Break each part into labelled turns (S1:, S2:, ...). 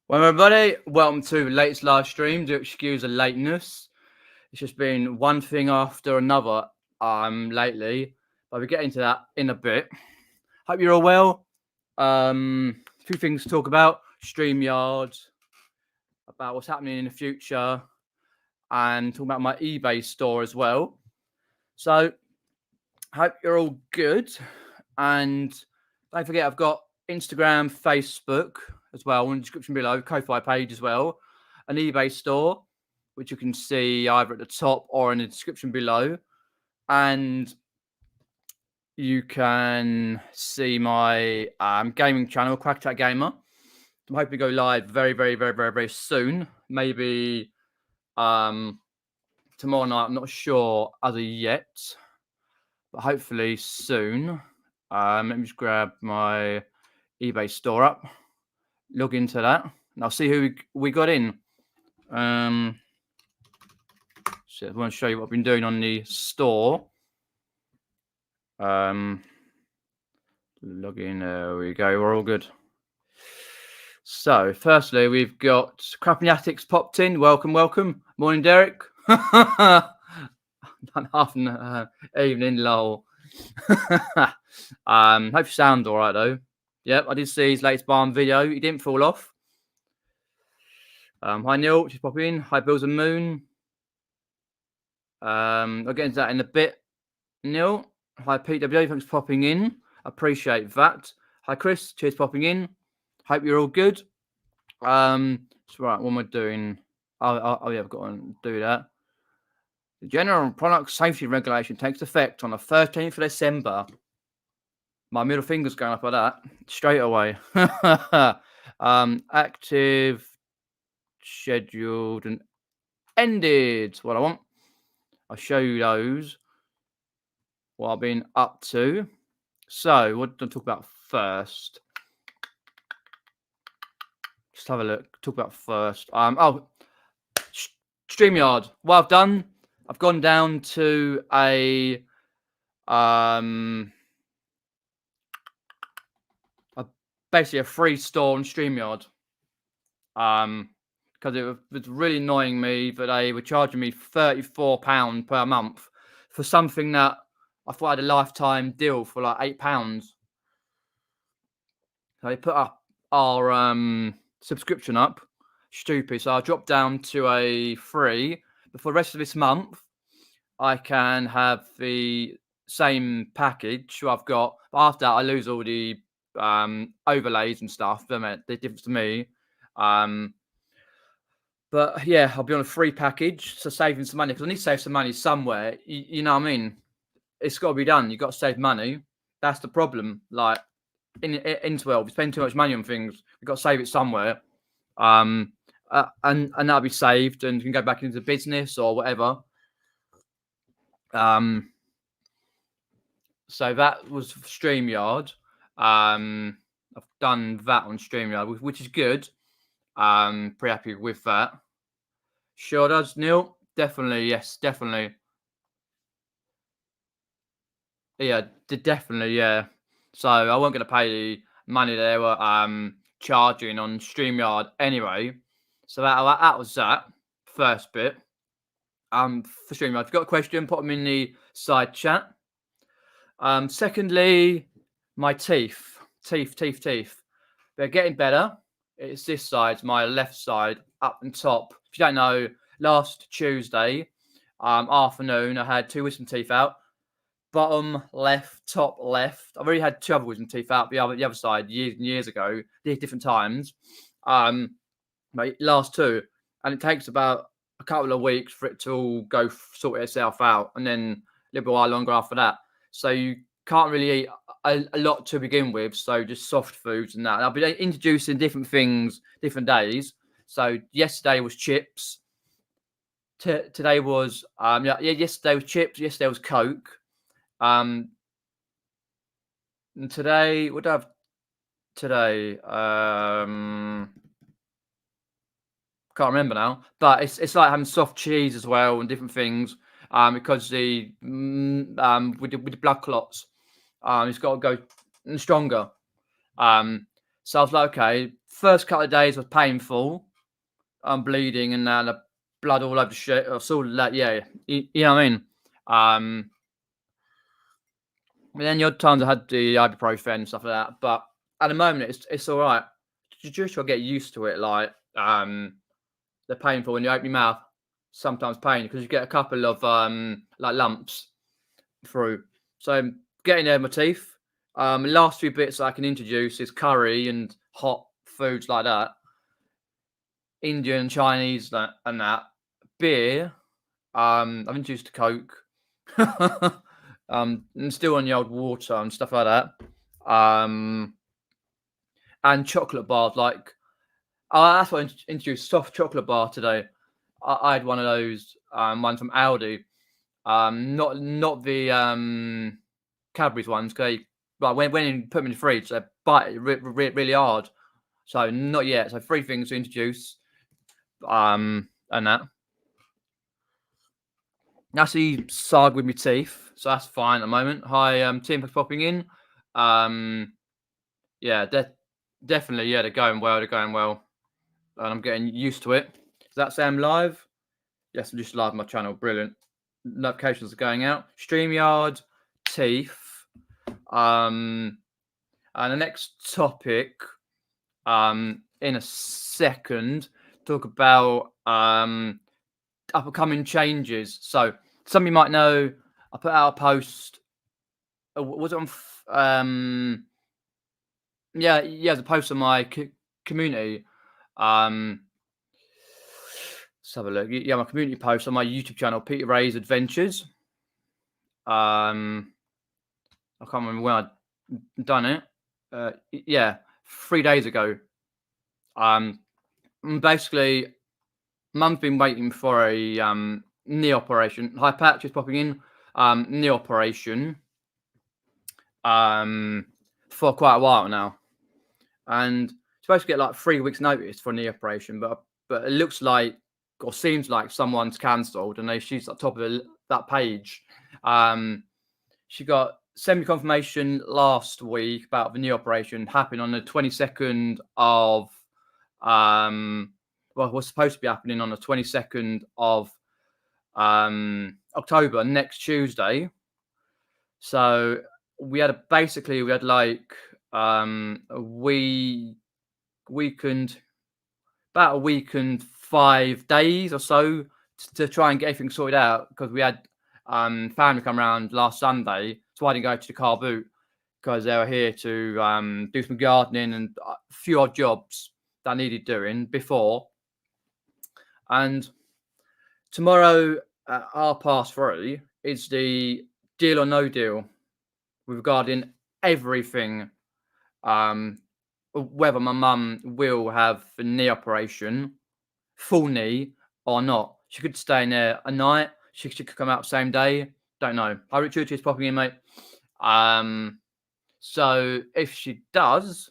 S1: Well, everybody, welcome to the latest live stream. Do excuse the lateness. It's just been one thing after another lately, but we'll get into that in a bit. Hope you're all well. A few things to talk about: Streamyard, about what's happening in the future, and talk about my eBay store as well. So, hope you're all good, and don't forget I've got Instagram, Facebook as well in the description below, Ko-Fi page as well, an eBay store, which you can see either at the top or in the description below. And you can see my gaming channel, Chat Gamer. I'm hoping to go live very soon. Maybe tomorrow night. I'm not sure as of yet, but hopefully soon. Let me just grab my eBay store up, log into that, and I'll see who we got in. So I want to show you what I've been doing on the store. Log in. There we go. We're all good. So, firstly, we've got Crappy popped in. Welcome. Morning, Derek. Half an evening, lol. Hope you sound all right, though. Yep, I did see his latest barn video. He didn't fall off. Hi, Neil. Just pop in. Hi, Bills and Moon. I'll get into that in a bit. Neil. Hi, PW. Thanks for popping in. Appreciate that. Hi, Chris. Cheers for popping in. Hope you're all good. So right, what am I doing? Oh yeah, I've got to do that. The General Product Safety Regulation takes effect on the 13th of December. My middle finger's going up like that straight away. Active, scheduled, and ended. What I want. I'll show you those. What I've been up to. So, what did I talk about first? Just have a look. Talk about first. Streamyard. What I've done, I've gone down to a basically a free store on Streamyard. Because it was really annoying me that they were charging me £34 per month for something that I thought I had a lifetime deal for like £8. So they put up our subscription up. Stupid. So I dropped down to a free. But for the rest of this month, I can have the same package I've got. But after that, I lose all the overlays and stuff. They're different to me. But yeah, I'll be on a free package, so saving some money, because I need to save some money somewhere. You know what I mean? It's got to be done. You've got to save money. That's the problem. Like in 12, we spend too much money on things. We've got to save it somewhere. And that'll be saved, and you can go back into business or whatever. So that was Streamyard. I've done that on Streamyard, which is good. Pretty happy with that. Sure does, Neil. Definitely, yes, definitely. Yeah, definitely, yeah. So I wasn't going to pay the money they were charging on Streamyard anyway. So that was that first bit. For Streamyard, if you've got a question, put them in the side chat. Secondly, my teeth. They're getting better. It's this side, my left side, up and top. If you don't know, last Tuesday afternoon, I had 2 wisdom teeth out. Bottom left, top left. I've already had 2 other wisdom teeth out the other side years and years ago, different times. But last 2, and it takes about a couple of weeks for it to all go sort itself out, and then a little while longer after that. So you can't really eat a lot to begin with, so just soft foods and that. And I'll be introducing different things, different days. So yesterday was chips. Today was yesterday was chips. Yesterday was Coke. And today, what do I have today? Can't remember now. But it's like having soft cheese as well and different things. Because with the blood clots, it's got to go stronger. So I was like, okay, First couple of days was painful. I'm bleeding and the blood all over the shit. I saw that, yeah, you know what I mean. And then the odd times I had the ibuprofen and stuff like that. But at the moment, it's all right. You just gotta get used to it. Like they're painful when you open your mouth. Sometimes pain because you get a couple of like lumps through. So getting there with my teeth. Last few bits I can introduce is curry and hot foods like that. Indian, Chinese, and that. Beer. I've introduced to Coke. And still on the old water and stuff like that. And chocolate bars, like that's what I introduced, soft chocolate bar today. I had one of those, one from Aldi. Not the Cadbury's ones, because like when you put them in the fridge, they bite really hard. So not yet. So 3 things to introduce, and that. That's the saga with my teeth, so that's fine at the moment. Hi, team for popping in. Yeah, definitely, yeah, they're going well. And I'm getting used to it. Does that say I'm live? Yes, I'm just live on my channel. Brilliant. Notifications are going out. Streamyard, teeth. And the next topic, in a second, talk about upcoming changes. So some of you might know I put out a post. Was it on? Yeah, the post on my community. Let's have a look. Yeah, my community post on my YouTube channel, Peter Wray's Adventures. I can't remember when I'd done it. Yeah, 3 days ago. Basically, Mum's been waiting for a knee operation. Hi, Pat, just popping in. Knee operation. For quite a while now, and supposed to get like 3 weeks notice for a knee operation, but it looks like, or seems like, someone's cancelled, and she's at the top of that page. She got semi-confirmation last week about the knee operation happening on the 22nd of well, it was supposed to be happening on the 22nd of October, next Tuesday. So we had like a week and about a week and 5 days or so to try and get everything sorted out, because we had family come around last Sunday, so I didn't go to the Carboot because they were here to do some gardening and a few odd jobs that needed doing before. And tomorrow at 3:30 is the deal or no deal regarding everything, whether my mum will have a knee operation, full knee, or not. She could stay in there a night. She could come out the same day. Don't know. Hi, Richard is popping in, mate. So if she does,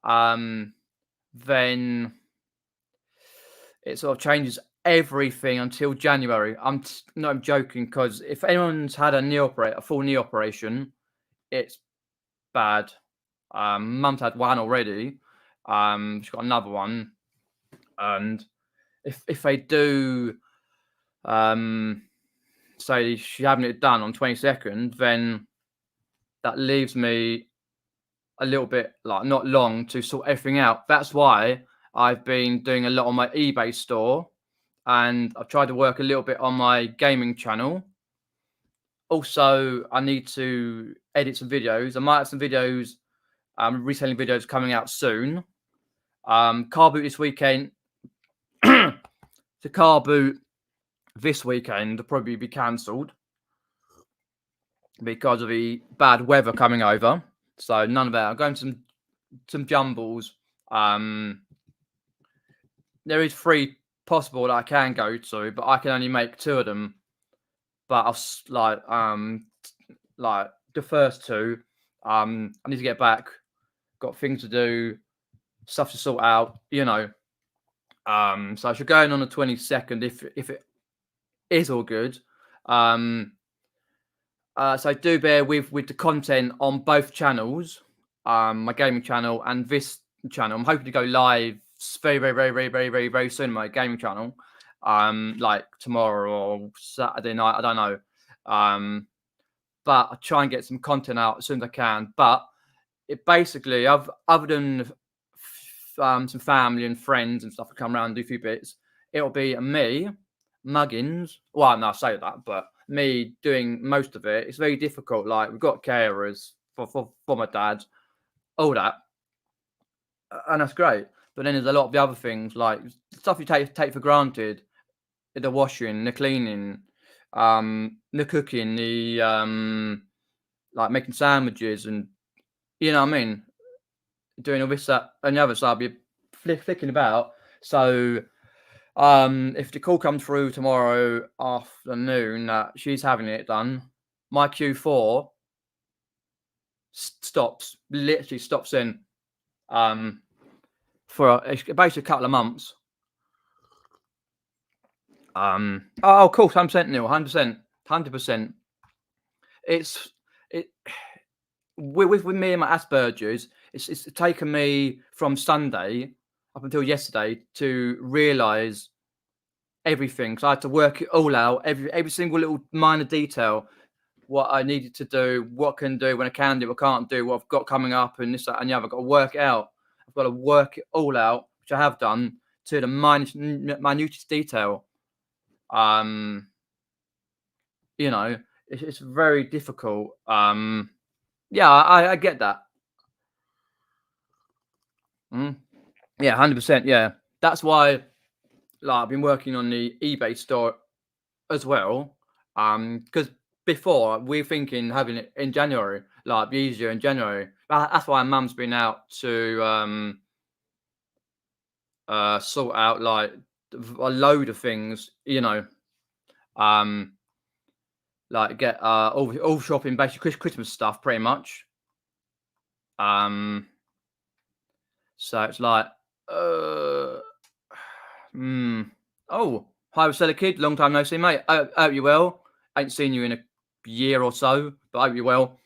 S1: then it sort of changes everything until January. I'm not joking, because if anyone's had a full knee operation, it's bad. Mum's had one already. She's got another one, and if they do say she's having it done on 22nd, then that leaves me a little bit, like, not long to sort everything out. That's why I've been doing a lot on my eBay store, and I've tried to work a little bit on my gaming channel. Also, I need to edit some videos. I might have some videos, reselling videos coming out soon. Carboot this weekend. The Carboot this weekend will probably be cancelled because of the bad weather coming over. So none of that. I'm going to some jumbles. There is 3 possible that I can go to, but I can only make 2 of them. But I'll like the first 2. I need to get back. Got things to do, stuff to sort out, you know. So I should go in on the 22nd if it is all good. So do bear with the content on both channels, my gaming channel and this channel. I'm hoping to go live very soon on my gaming channel. Like tomorrow or Saturday night, I don't know. But I try and get some content out as soon as I can. But it basically, other than some family and friends and stuff to come around and do a few bits, it'll be me, Muggins. Well, no, I say that, but me doing most of it. It's very difficult. Like, we've got carers for my dad, all that, and that's great. But then there's a lot of the other things, like stuff you take for granted: the washing, the cleaning, the cooking, the like making sandwiches, and you know what I mean, doing all this, that, and the other. So I'll be flicking about. So if the call comes through tomorrow afternoon that she's having it done, my Q4 stops, literally stops in for basically a couple of months. Oh, of course, 100% Neil, 100%. It's with me and my Asperger's, it's taken me from Sunday up until yesterday to realise everything. So I had to work it all out, every single little minor detail, what I needed to do, what I can do, when I can do, what I can't do, what I've got coming up, and this, that, and the other. I've got to work it out. I've got to work it all out, which I have done to the minutest detail. You know, it's very difficult. Yeah, I get that. Yeah, 100%. Yeah, that's why. Like, I've been working on the eBay store as well. Because before we're thinking having it in January, like be easier in January. That's why Mum's been out to sort out like a load of things, you know. Like get all shopping, basically Christmas stuff, pretty much. So it's like, oh, hi, Reselling Kid, long time no see, mate. I hope you're well. Ain't seen you in a year or so, but I hope you're well.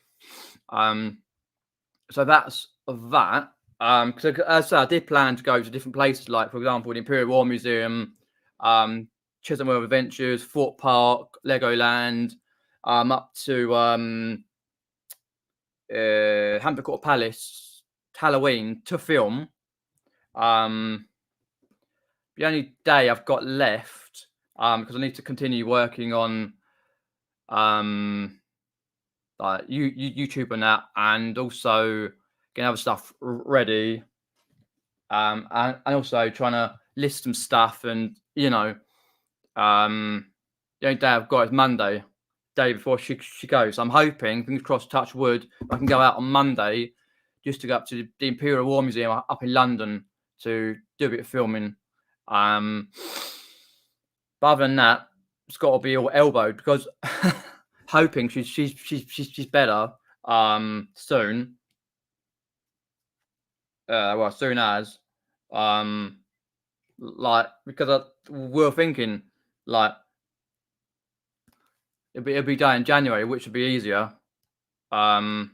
S1: So that's that. Because as I said, I did plan to go to different places, like for example, the Imperial War Museum, Chisholm World Adventures, Fort Park, Legoland, up to Hampton Court Palace, Halloween to film. The only day I've got left, because I need to continue working on like YouTube and that, and also getting other stuff ready, and also trying to list some stuff, and you know, the only day I've got is Monday, day before she goes. I'm hoping, fingers crossed, touch wood, I can go out on Monday just to go up to the Imperial War Museum up in London to do a bit of filming. But other than that, it's got to be all elbowed, because hoping she's better soon. Well, soon as like, because we're thinking like it'll be done in January, which would be easier. You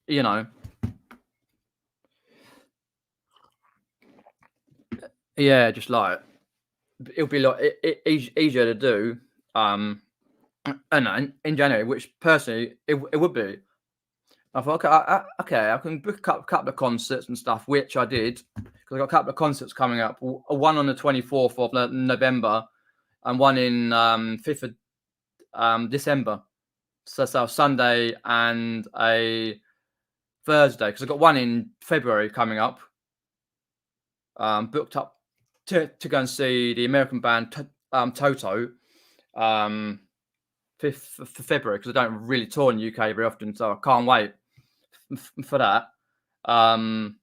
S1: know. Yeah, just like it'll be a lot easier to do. And in January, which personally it would be. I thought, okay, I can book up a couple of concerts and stuff, which I did, because I got a couple of concerts coming up. One on the 24th of November, and one in 5th of December. So Sunday and a Thursday, because I got one in February coming up. Booked up to go and see the American band Toto. 5th of February, because I don't really tour in the UK very often, so I can't wait for that. And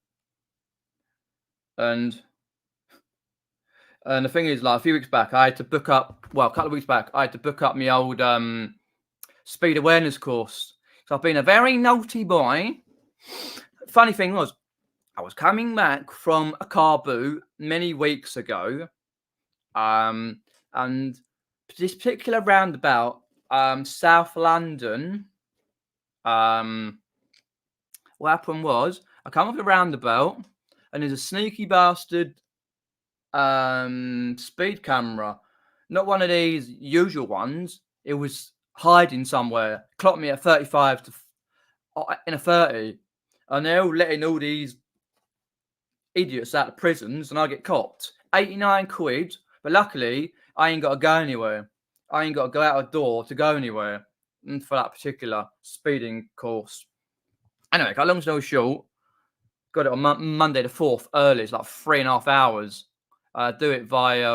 S1: the thing is, like a few weeks back, I had to book up. Well, a couple of weeks back, I had to book up my old speed awareness course. So I've been a very naughty boy. Funny thing was, I was coming back from a car boot many weeks ago, and this particular roundabout, South London, what happened was I come off the roundabout, and there's a sneaky bastard speed camera, not one of these usual ones. It was hiding somewhere, clocked me at 35 to in a 30, and they're all letting all these idiots out of prisons, and I get copped 89 quid. But luckily, I ain't got to go anywhere. I ain't got to go out a door to go anywhere for that particular speeding course. Anyway, cut long story short, got it on Monday the 4th early. It's like 3.5 hours. Do it via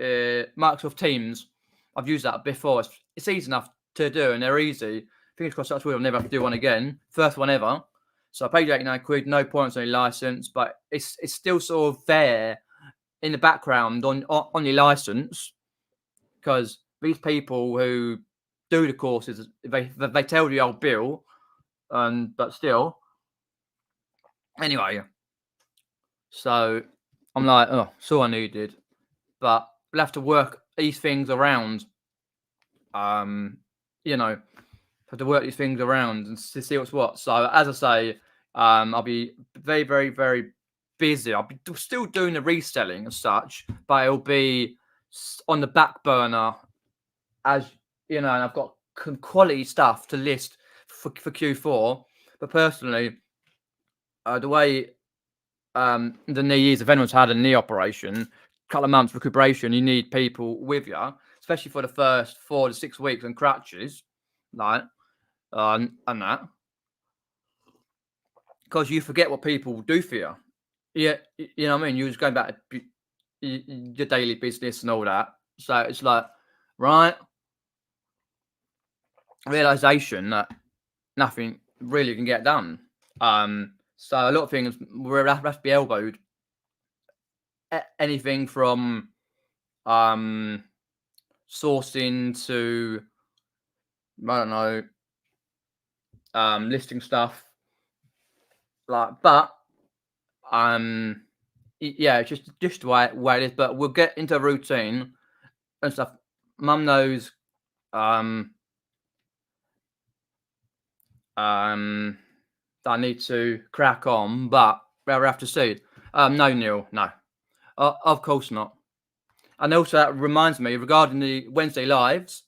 S1: Microsoft Teams. I've used that before. It's easy enough to do, and they're easy. Fingers crossed touch wood, I'll never have to do one again. First one ever. So I paid 89 quid, no points on your license, but it's still sort of there in the background on your license, because these people who do the courses, they tell the old bill, but still. Anyway, so I'm like, oh, that's all I needed, but we'll have to work these things around. You know, have to work these things around and to see what's what. So as I say, I'll be very, very, very busy. I'll be still doing the reselling and such, but it'll be on the back burner, as you know. And I've got quality stuff to list for Q4. But personally, the way the knee is, if anyone's had a knee operation, couple of months recuperation, you need people with you, especially for the first 4 to 6 weeks on crutches, like and that, because you forget what people do for you. Yeah, you know what I mean. You're just going back to your daily business and all that. So it's like, right, realization that nothing really can get done. So a lot of things will have to be elbowed. Anything from sourcing to, I don't know, listing stuff, like, but yeah, just the way it is. But we'll get into a routine and stuff. Mum knows that I need to crack on, but we'll have to see. No, Neil, no, of course not. And also, that reminds me, regarding the Wednesday lives,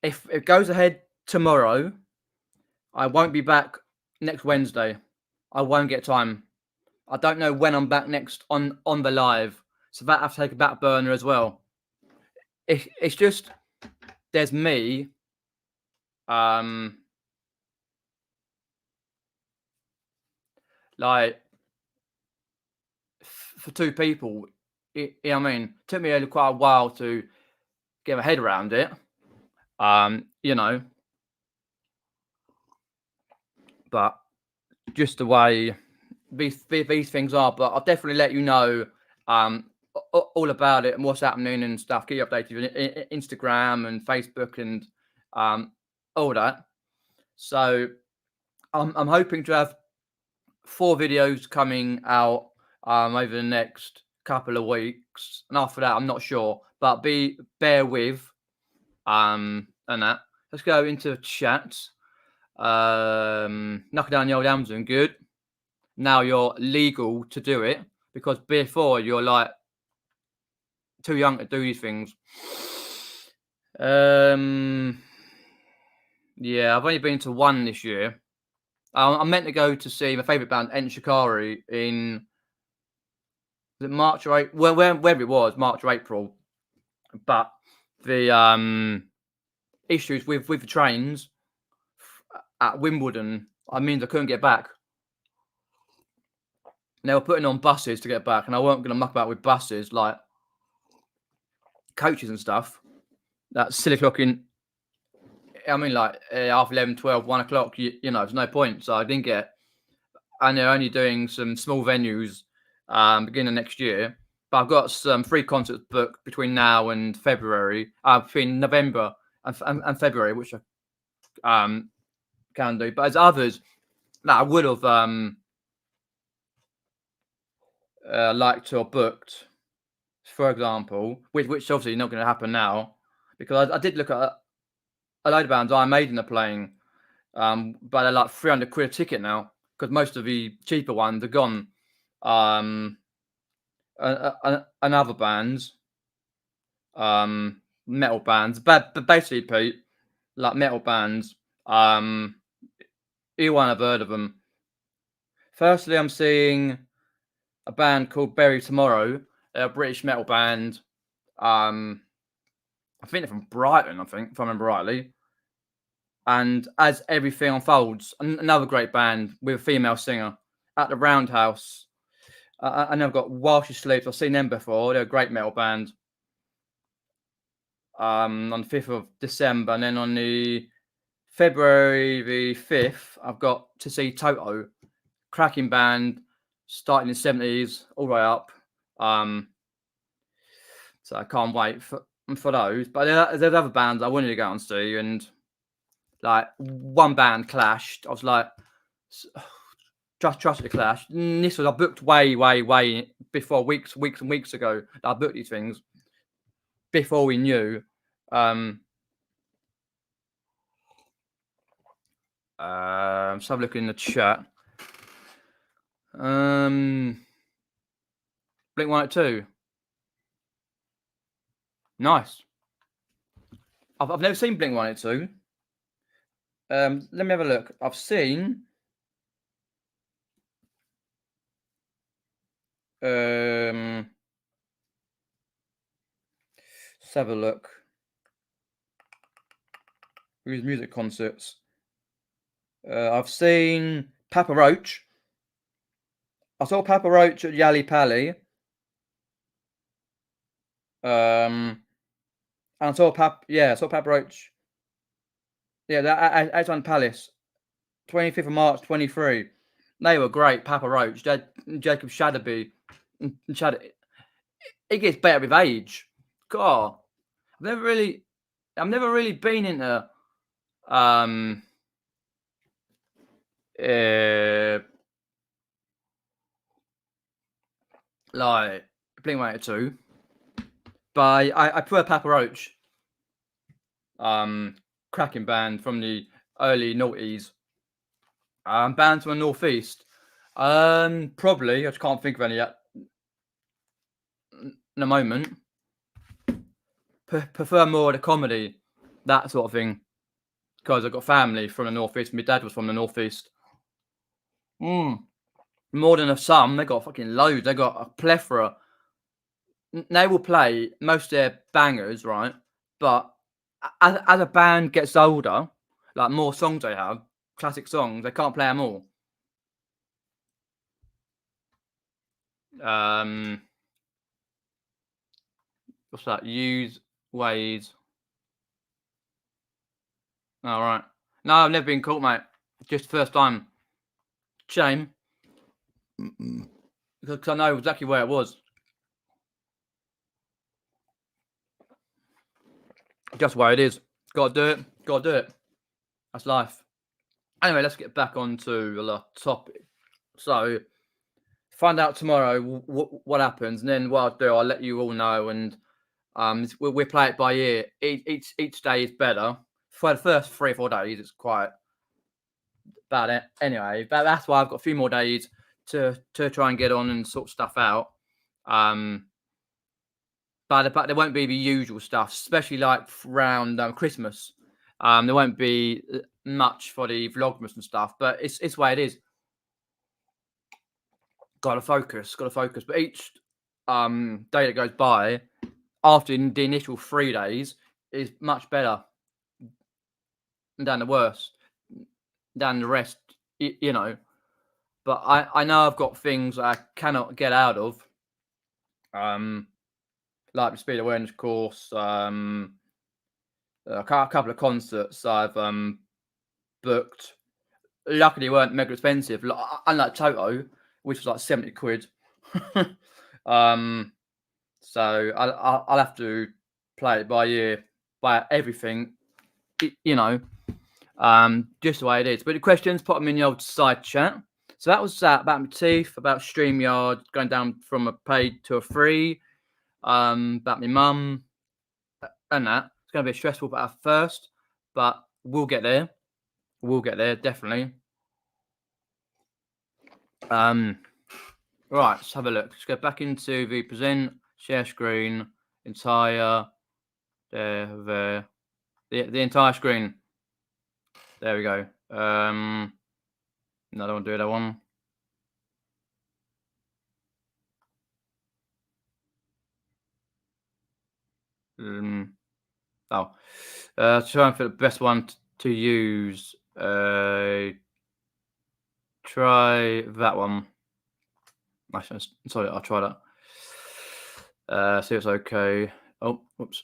S1: if it goes ahead tomorrow, I won't be back next Wednesday. I won't get time. I don't know when I'm back next on the live, so that I have to take a back burner as well. It's just, there's me, like, for two people. You know what I mean? It took me quite a while to get my head around it. You know, but just the way these things are. But I'll definitely let you know all about it and what's happening and stuff. Keep you updated on Instagram and Facebook and all that. So I'm hoping to have 4 videos coming out over the next couple of weeks, and after that I'm not sure, but bear with and that. Let's go into chat. Knocking down the old Amazon, good. Now you're legal to do it, because before you're like too young to do these things. Yeah, I've only been to one this year. I'm meant to go to see my favourite band, Shikari, in March or April. Well, wherever it was, March or April. But the issues with the trains at Wimbledon, I mean, I couldn't get back. And they were putting on buses to get back, and I weren't going to muck about with buses, like coaches and stuff. That's silly clocking. I mean, like 11:30, 12, 1 o'clock. You know, there's no point. So I didn't get. And they're only doing some small venues beginning of next year. But I've got some free concerts booked between now and February. Between November and February, which I can do. But there's others that I would have liked to have booked, for example, which obviously not going to happen now, because I did look at a load of bands Iron Maiden are playing But they're like 300 quid a ticket now because most of the cheaper ones are gone. Another bands, metal bands, but basically, Pete, like metal bands. You won't have heard of them. Firstly, I'm seeing a band called Bury Tomorrow. They're a British metal band. I think they're from Brighton, if I remember rightly. And as everything unfolds, another great band with a female singer at the Roundhouse. And I've got While She Sleeps. I've seen them before. They're a great metal band. On the 5th of December. And then on the February the 5th, I've got to see Toto. Cracking band, starting in the 70s, all the way up. So I can't wait for those. But there's other bands I wanted to go and see. And like one band clashed. I was like, trust the clash. And this was I booked way before weeks and weeks ago. I booked these things before we knew. So have a look in the chat. Blink-182. Nice. I've never seen Blink-182. Let me have a look. I've seen let's have a look. Who's music concerts? I've seen Papa Roach. I saw Papa Roach at Yali Pally. And I saw Papa Roach. Yeah, that Aton Palace, 25th of March, 23. They were great. Papa Roach, Jacob Shadowby, it gets better with age. God, I've never really been into like Blink-182, but I prefer Papa Roach. Cracking band from the early noughties. Bands from the northeast. Probably I just can't think of any yet. In a moment. Prefer more of the comedy, that sort of thing, because I've got family from the northeast. My dad was from the northeast. More than some. They got fucking loads. They got a plethora. They will play most of their bangers, right? But as a band gets older, like more songs they have, classic songs, they can't play them all. What's that? Use ways. All right. No, I've never been caught, mate. Just first time. Shame. Because I know exactly where it was. Just where it is. Gotta do it. Gotta do it. That's life. Anyway, let's get back onto the topic. So, find out tomorrow what happens, and then what I'll do, I'll let you all know, and we'll play it by ear. Each day is better. For the first 3 or 4 days, it's quite bad. Anyway, but that's why I've got a few more days to try and get on and sort stuff out. But there won't be the usual stuff, especially like around Christmas. There won't be much for the Vlogmas and stuff, but it's the way it is. Gotta focus. But each day that goes by after the initial 3 days is much better than the worst, than the rest, you know. But I know I've got things that I cannot get out of. Like the speed awareness course, a couple of concerts I've booked. Luckily, they weren't mega expensive, unlike Toto, which was like 70 quid. So I'll have to play it by ear, by everything, you know, just the way it is. But the questions, put them in the old side chat. So that was that about my teeth, about Streamyard going down from a paid to a free, about my mum, and that. It's going to be stressful at first, but we'll get there. We'll get there, definitely. Right, let's have a look. Let's go back into the present, share screen, entire, there, the entire screen. There we go. No, I don't want to do that one. Oh, trying for the best one to use. Try that one. Actually, sorry, I'll try that. See if it's okay. Oh, whoops.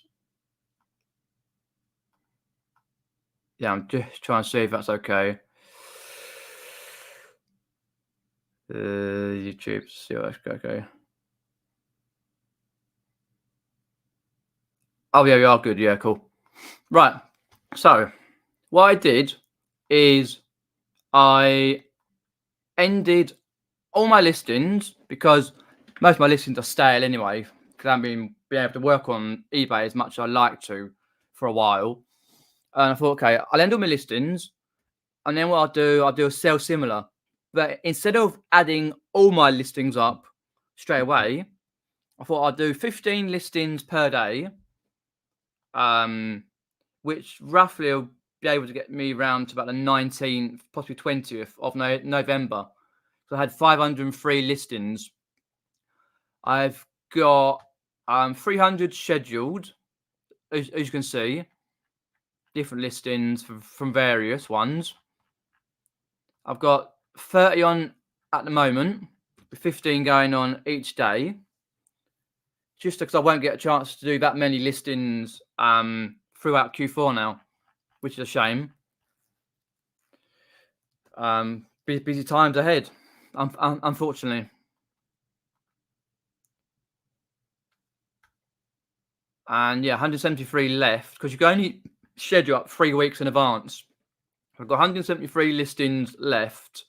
S1: Yeah, I'm just trying to see if that's okay. YouTube, see if that's okay. Oh yeah, we are good. Yeah, cool. Right. So what I did is I ended all my listings because most of my listings are stale anyway. Because I haven't been able to work on eBay as much as I like to for a while. And I thought, okay, I'll end all my listings, and then what I'll do a sell similar. But instead of adding all my listings up straight away, I thought I'd do 15 listings per day, which roughly will be able to get me round to about the 19th, possibly 20th of November. So I had 503 listings. I've got 300 scheduled, as you can see, different listings from various ones. I've got 30 on at the moment, with 15 going on each day. Just because I won't get a chance to do that many listings throughout Q4 now, which is a shame. Busy times ahead, unfortunately. And yeah, 173 left because you can only schedule up 3 weeks in advance. I've got 173 listings left.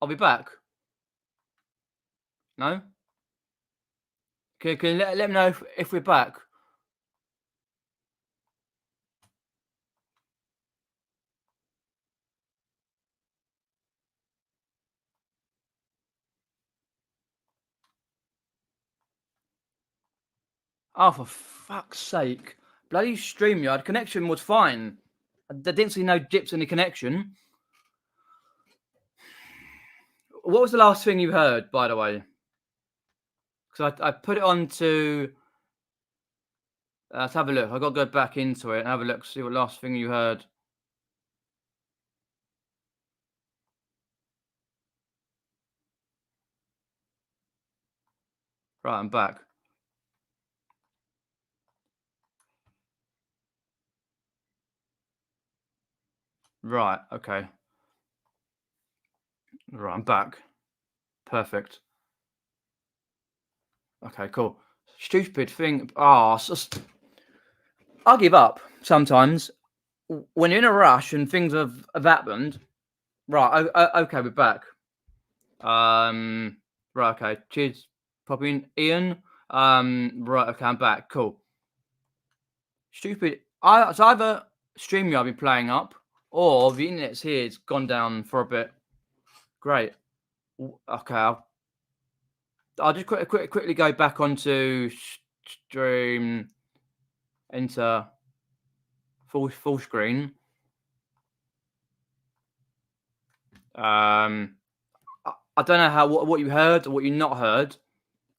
S1: I'll be back. No? Can you let me know if we're back? Oh, for fuck's sake. Bloody Streamyard connection was fine. I didn't see no dips in the connection. What was the last thing you heard, by the way? Because I put it on to... let's have a look. I've got to go back into it and have a look, see what last thing you heard. Right, I'm back. Right, okay. Right, I'm back. Perfect. Okay, cool. Stupid thing. Oh, I'll give up sometimes. When you're in a rush and things have happened. Right, okay, we're back. Right, okay. Cheers, popping Ian. Right, okay, I'm back. Cool. Stupid. It's either Streamyard been playing up, or the internet's here. It's gone down for a bit. Great. Okay, I'll just quickly go back onto stream. Enter full screen. I don't know what you heard or what you not heard.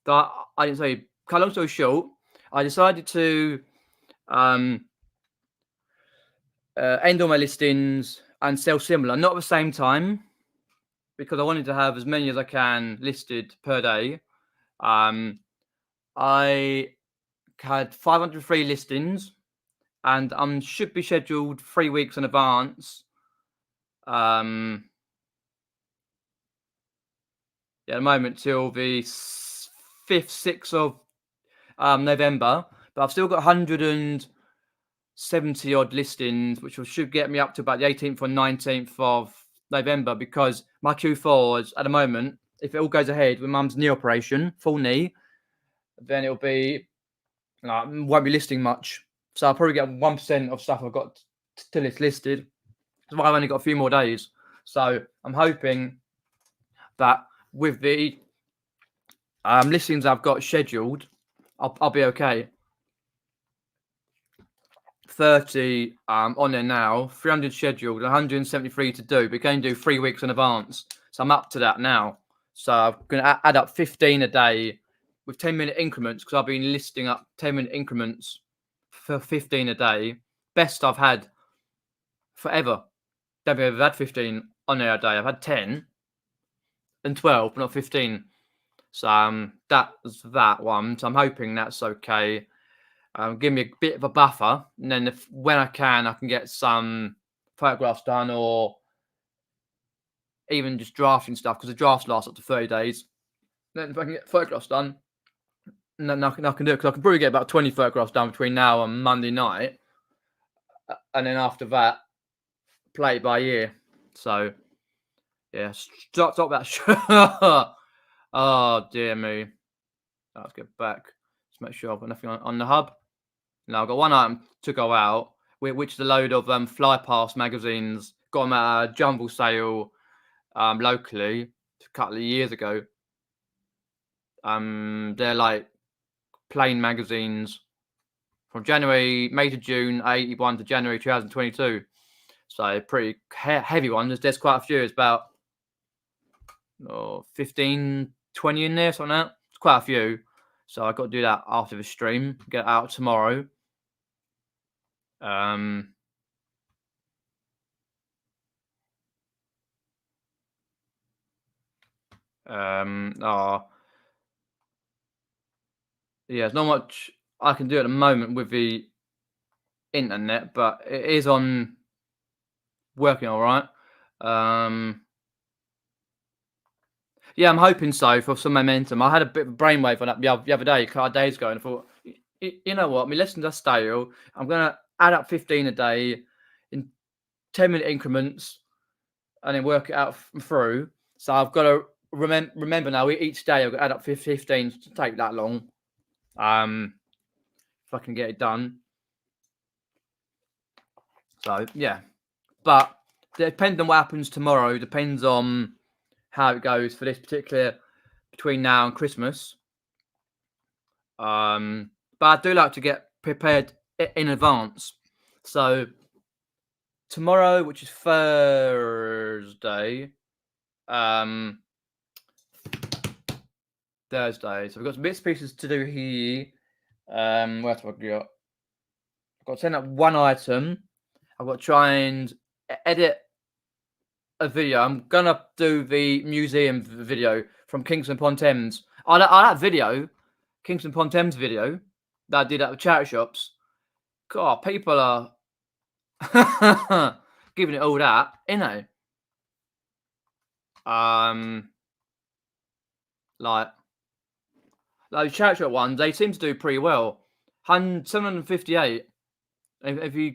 S1: But I didn't say. Cut long story short, I decided to end all my listings and sell similar, not at the same time, because I wanted to have as many as I can listed per day. I had 503 listings, and should be scheduled 3 weeks in advance. Yeah, at the moment till the 5th, 6th of November, but I've still got 170 odd listings, which should get me up to about the 18th or 19th of November, because my Q4 is at the moment, if it all goes ahead with mum's knee operation, full knee, then it'll be, won't be listing much. So I'll probably get 1% of stuff I've got till it's listed. That's why I've only got a few more days. So I'm hoping that with the listings I've got scheduled, I'll be okay. 30 on there now, 300 scheduled, 173 to do, but you can only do 3 weeks in advance. So I'm up to that now. So I'm going to add up 15 a day with 10-minute increments, because I've been listing up 10-minute increments for 15 a day. Best I've had forever. Never ever had 15 on there a day. I've had 10 and 12, but not 15. So that's that one. So I'm hoping that's okay. Give me a bit of a buffer, and then when I can get some photographs done, or even just drafting stuff, because the drafts last up to 30 days. Then if I can get photographs done, then I can do it, because I can probably get about 20 photographs done between now and Monday night, and then after that, play it by ear. So yeah, stop that. Oh dear me. Let's get back. Let's make sure I've got nothing on the hub. Now I've got one item to go out, which is a load of fly past magazines. Got them at a jumble sale locally a couple of years ago. They're like plain magazines from May to June 81 to January 2022. So pretty heavy ones. There's quite a few. It's about 15, 20 in there, something like that. It's quite a few. So I've got to do that after the stream. Get out tomorrow. Oh, yeah, there's not much I can do at the moment with the internet, but it is on working all right. Yeah, I'm hoping so, for some momentum. I had a bit of a brainwave on that the other day, a couple of days ago, and I thought, you know what, my lessons are stale. I'm going to add up 15 a day in 10-minute increments, and then work it out through. So I've got to remember now. Each day I've got to add up 15 to take that long. If I can get it done. So yeah, but depending on what happens tomorrow depends on how it goes for this particular between now and Christmas. But I do like to get prepared in advance. So tomorrow, which is Thursday, so we've got some bits and pieces to do here. What have I got? I've got to send up one item. I've got to try and edit a video. I'm gonna do the museum video from Kingston upon Thames. That video, Kingston upon Thames video that I did at the charity shops. God, people are giving it all that, you know. Like those charity shop ones, they seem to do pretty well. 758. If you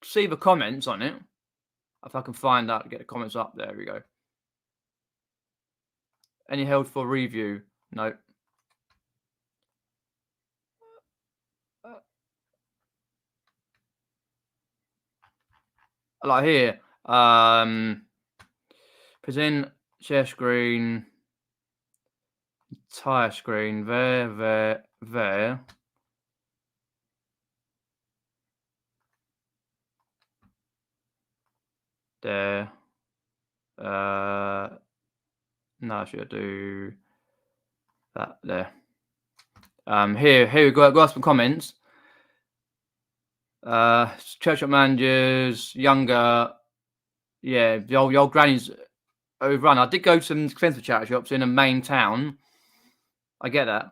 S1: see the comments on it, if I can find out, get the comments up. There we go. Any held for review? No. Like here, present share screen, entire screen, there. There. No, I should do that there. Here we go. Got some comments. Church shop managers, younger, yeah, the old grannies overrun. I did go to some expensive charity shops in a main town. I get that.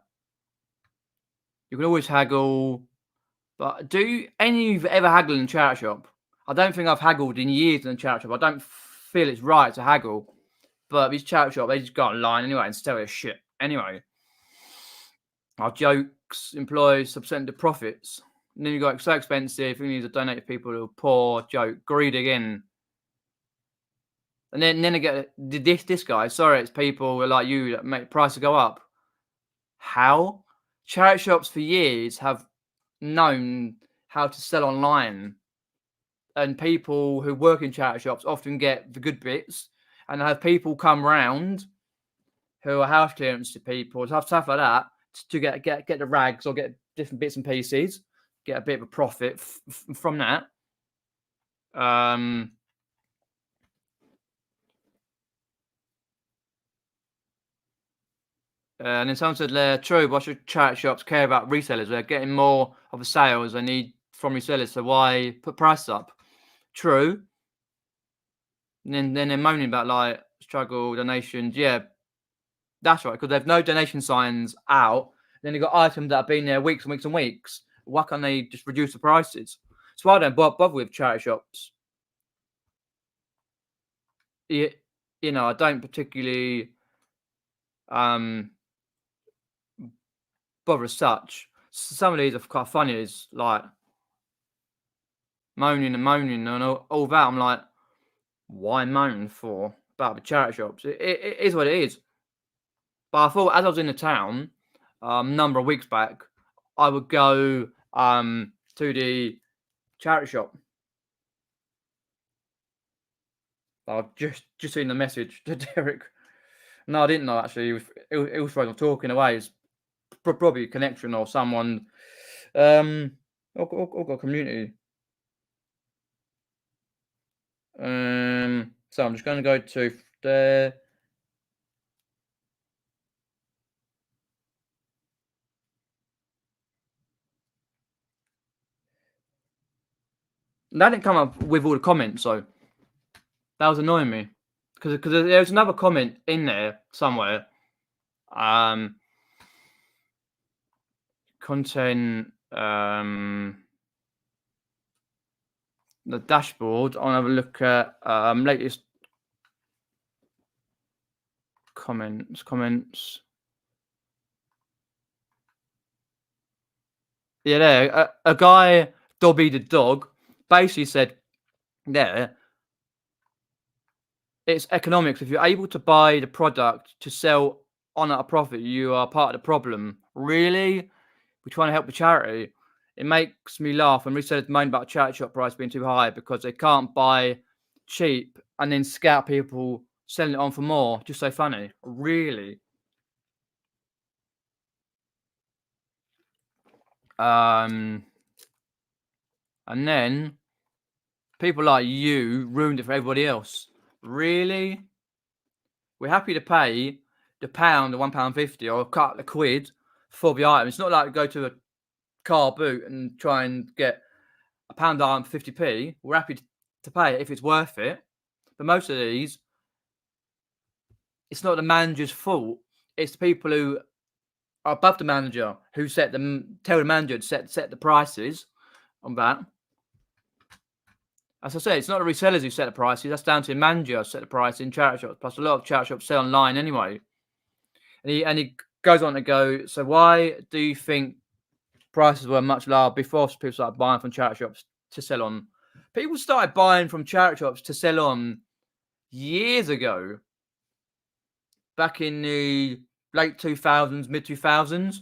S1: You can always haggle, but do any of you ever haggle in a charity shop? I don't think I've haggled in years in a charity shop. I don't feel it's right to haggle, but these charity shops, they just go online anyway and sell their shit anyway. Our jokes employ subset the profits. And then you got so expensive, we need to donate to people who are poor. Joke, greed again. And then I get this guy. Sorry, it's people like you that make prices go up. How? Charity shops for years have known how to sell online, and people who work in charity shops often get the good bits, and have people come round who are house clearance to people, stuff like that, to get the rags or get different bits and pieces, get a bit of a profit from that. And then someone said, true, why should charity shops care about resellers? They're getting more of the sales they need from resellers, so why put prices up? True. And then they're moaning about like struggle, donations. Yeah, that's right, because there's no donation signs out. Then they've got items that have been there weeks and weeks and weeks. Why can't they just reduce the prices? So I don't bother with charity shops. You know, I don't particularly bother as such. Some of these are quite funny. It's like moaning and all that. I'm like, why moan for about the charity shops? It is what it is. But I thought as I was in the town a number of weeks back, I would go to the charity shop. I've just seen the message to Derek. No, I didn't know actually. It was talking away. It's probably a connection or someone. Or got community. So I'm just going to go to there. That didn't come up with all the comments, so that was annoying me because there's another comment in there somewhere. Content. The dashboard. I'll have a look at latest comments. Yeah, there. A guy, Dobby the dog, basically said there. it's economics. If you're able to buy the product to sell on at a profit, you are part of the problem. Really? We're trying to help the charity. It makes me laugh when resellers moan about charity shop price being too high because they can't buy cheap and then scout people selling it on for more. Just so funny. Really? And then people like you ruined it for everybody else. Really? We're happy to pay the pound, the £1.50 or a couple of quid for the item. It's not like we go to a car boot and try and get a pound item for 50p. We're happy to pay it if it's worth it. But most of these, it's not the manager's fault. It's the people who are above the manager who tell the manager to set the prices on that. As I said, it's not the resellers who set the prices. That's down to the manager to set the price in charity shops. Plus, a lot of charity shops sell online anyway. And he goes on to go, so why do you think prices were much lower before people started buying from charity shops to sell on? People started buying from charity shops to sell on years ago. Back in the late 2000s, mid 2000s.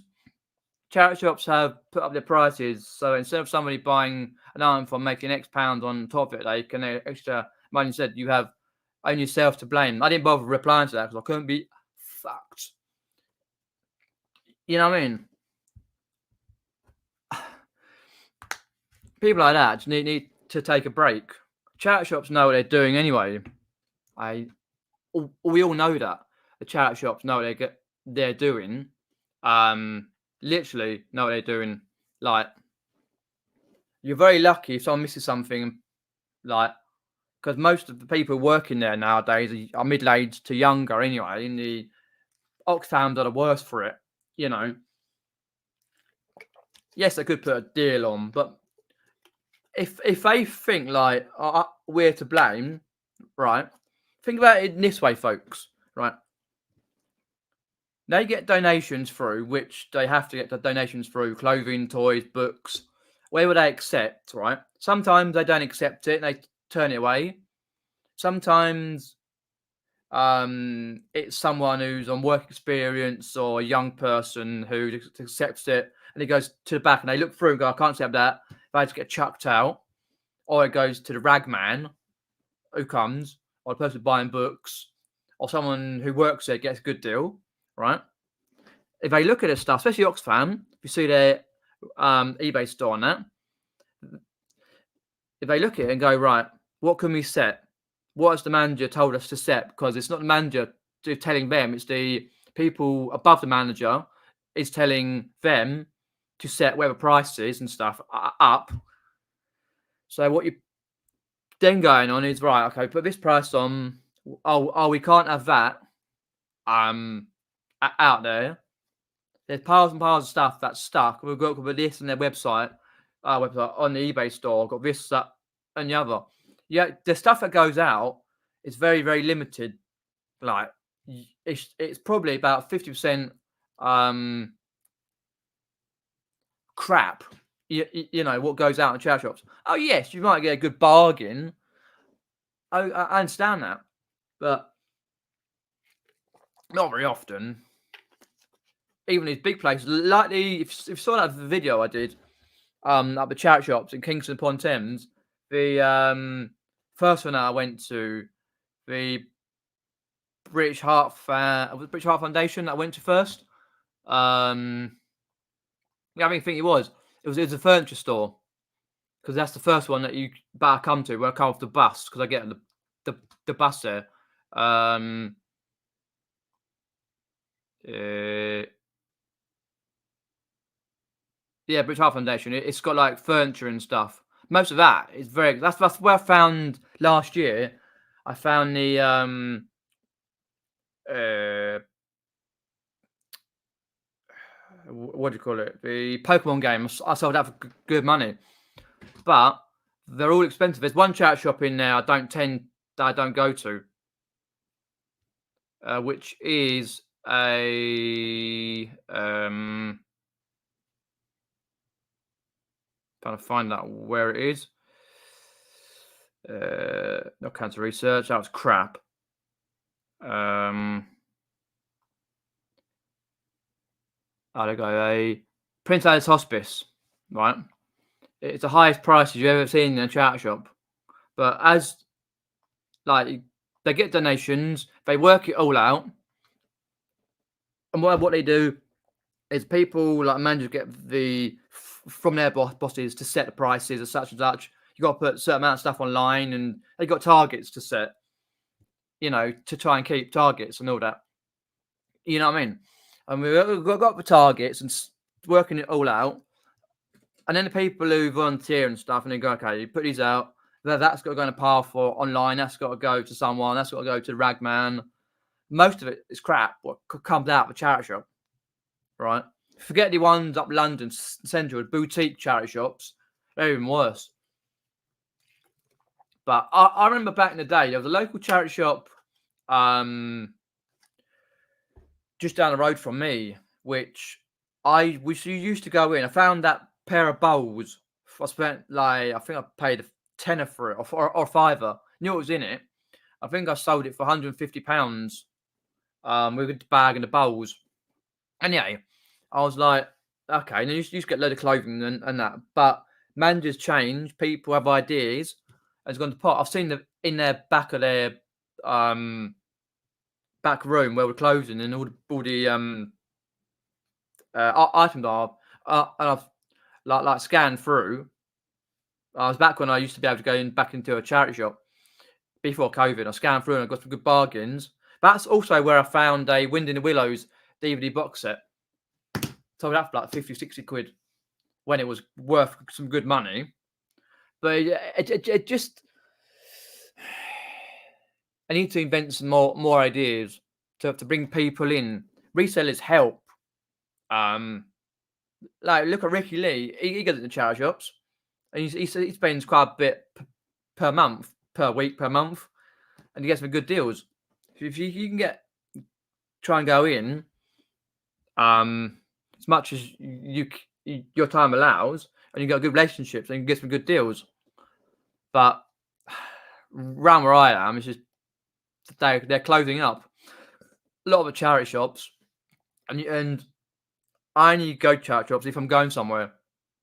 S1: Charity shops have put up their prices, so instead of somebody buying an item for making X pounds on top of it, they can extra money. Instead, you have only yourself to blame. I didn't bother replying to that because I couldn't be fucked. You know what I mean? People like that just need to take a break. Charity shops know what they're doing anyway. We all know that. The charity shops know what they're doing. Literally know what they're doing. Like, you're very lucky if someone misses something, like, because most of the people working there nowadays are middle-aged to younger anyway. In the Oxfams are the worst for it, you know. Yes, they could put a deal on, but if they think like we're to blame, right? Think about it in this way, folks, right? They get donations through, which they have to get the donations through clothing, toys, books, whatever they accept, right? Sometimes they don't accept it and they turn it away. Sometimes it's someone who's on work experience or a young person who accepts it and he goes to the back and they look through and go, I can't accept that. They just get chucked out. Or it goes to the rag man who comes, or the person buying books, or someone who works there gets a good deal, right? If they look at this stuff, especially Oxfam, if you see their eBay store on that, if they look at it and go, right, what can we set? What has the manager told us to set? Because it's not the manager telling them, it's the people above the manager is telling them to set whatever prices and stuff up. So what you then going on is, right, okay, put this price on. Oh, we can't have that out there. There's piles and piles of stuff that's stuck. We've got this on their website on the eBay store. Got this, that, and the other. Yeah, the stuff that goes out is very, very limited. Like, it's probably about 50% crap. You know what goes out in charity shops. Oh yes, you might get a good bargain. I understand that, but not very often. Even these big places, like if you saw that video I did, at the charity shops in Kingston upon Thames, the first one that I went to, the British Heart Foundation that I went to first. Yeah, I think it was a furniture store, because that's the first one that you better come to when I come off the bus, because I get the bus there. Yeah, British Heart Foundation. It's got like furniture and stuff. Most of that is very. That's where I found last year. I found the what do you call it? The Pokemon game. I sold that for good money, but they're all expensive. There's one charity shop in there I don't go to, which is a trying to find out where it is. Not cancer research. That was crap. Oh, there go. A Prince Alice Hospice, right? It's the highest prices you've ever seen in a charity shop. But as like they get donations, they work it all out, and what they do is people like managers get from their bosses to set the prices as such and such. You got to put a certain amount of stuff online, and they got targets to set. To try and keep targets and all that. You know what I mean? And we've got the targets and working it all out. And then the people who volunteer and stuff, and they go, okay, you put these out. That's got to go in a pile for online. That's got to go to someone. That's got to go to the ragman. Most of it is crap. What comes out of a charity shop, right? Forget the ones up London Central, boutique charity shops. They're even worse. But I remember back in the day, there was a local charity shop just down the road from me, which we used to go in. I found that pair of bowls. I spent I think I paid a tenner for it or a fiver. Knew it was in it. I think I sold it for £150 with the bag and the bowls. And yeah, I was like, okay, and you just get a load of clothing and that. But managers change, people have ideas. And it's gone to pot. I've seen in their back of their back room where we're closing and all the items are, and I've like scanned through. I was back when I used to be able to go back into a charity shop before COVID. I scanned through and I got some good bargains. That's also where I found a Wind in the Willows DVD box set. Sold that for like 50, 60 quid when it was worth some good money. But it just, I need to invent some more ideas to bring people in. Resellers help. Like look at Ricky Lee. He goes to the charity shops, and he spends quite a bit per month, per week, per month, and he gets some good deals. If you can try and go in, as much as your time allows, and you got good relationships, and you can get some good deals. But around where I am, it's just they're closing up a lot of the charity shops, and I only go to charity shops if I'm going somewhere.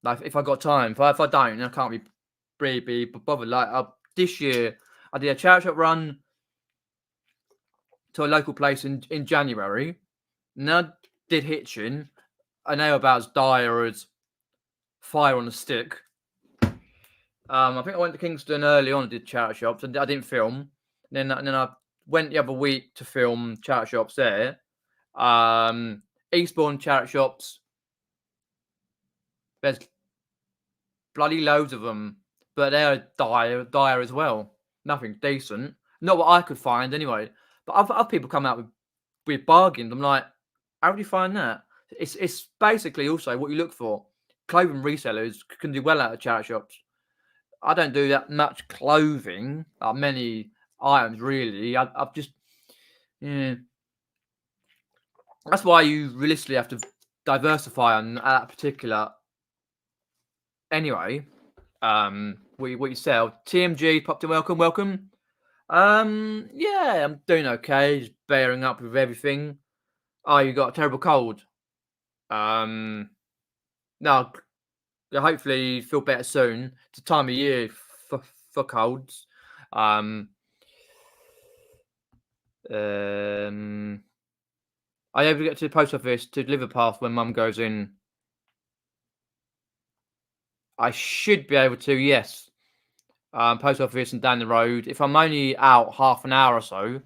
S1: Like if I got time. If I don't, I can't be bothered. Like this year, I did a charity shop run to a local place in January. And I did Hitchin, and they were about as dire as fire on a stick. I think I went to Kingston early on and did charity shops, and I didn't film. And then I went the other week to film charity shops there. Eastbourne charity shops. There's bloody loads of them, but they're dire as well. Nothing decent. Not what I could find anyway. But other people come out with bargains. I'm like, how do you find that? It's basically also what you look for. Clothing resellers can do well out of charity shops. I don't do that much clothing, many items really. I've just, yeah. That's why you realistically have to diversify on that particular. Anyway, what you sell? TMG popped in. Welcome. Yeah, I'm doing okay. Just bearing up with everything. Oh, you got a terrible cold. No, hopefully you feel better soon. It's the time of year for colds. Are you able to get to the post office to deliver path when Mum goes in? I should be able to, yes. Post office and down the road. If I'm only out half an hour or so,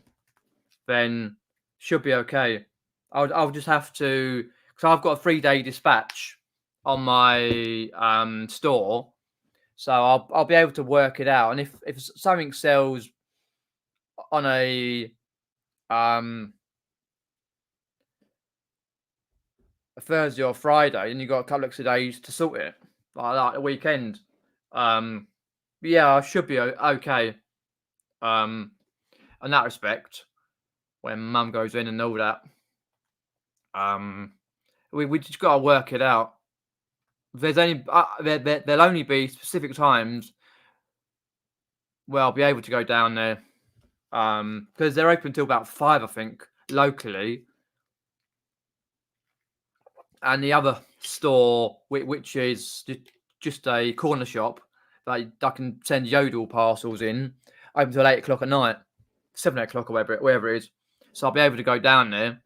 S1: then should be okay. I'll just have to, because I've got a 3-day dispatch on my store, so I'll be able to work it out. And if something sells on a Thursday or Friday, and you've got a couple of days to sort it, like a weekend. Yeah, I should be okay. In that respect, when Mum goes in and all that, we just got to work it out. There's only there'll only be specific times where I'll be able to go down there. because they're open till about 5, I think, locally. And the other store, which is just a corner shop, that I can send Yodel parcels in, open till 8 o'clock at night, 7, 8 o'clock or wherever it is. So I'll be able to go down there,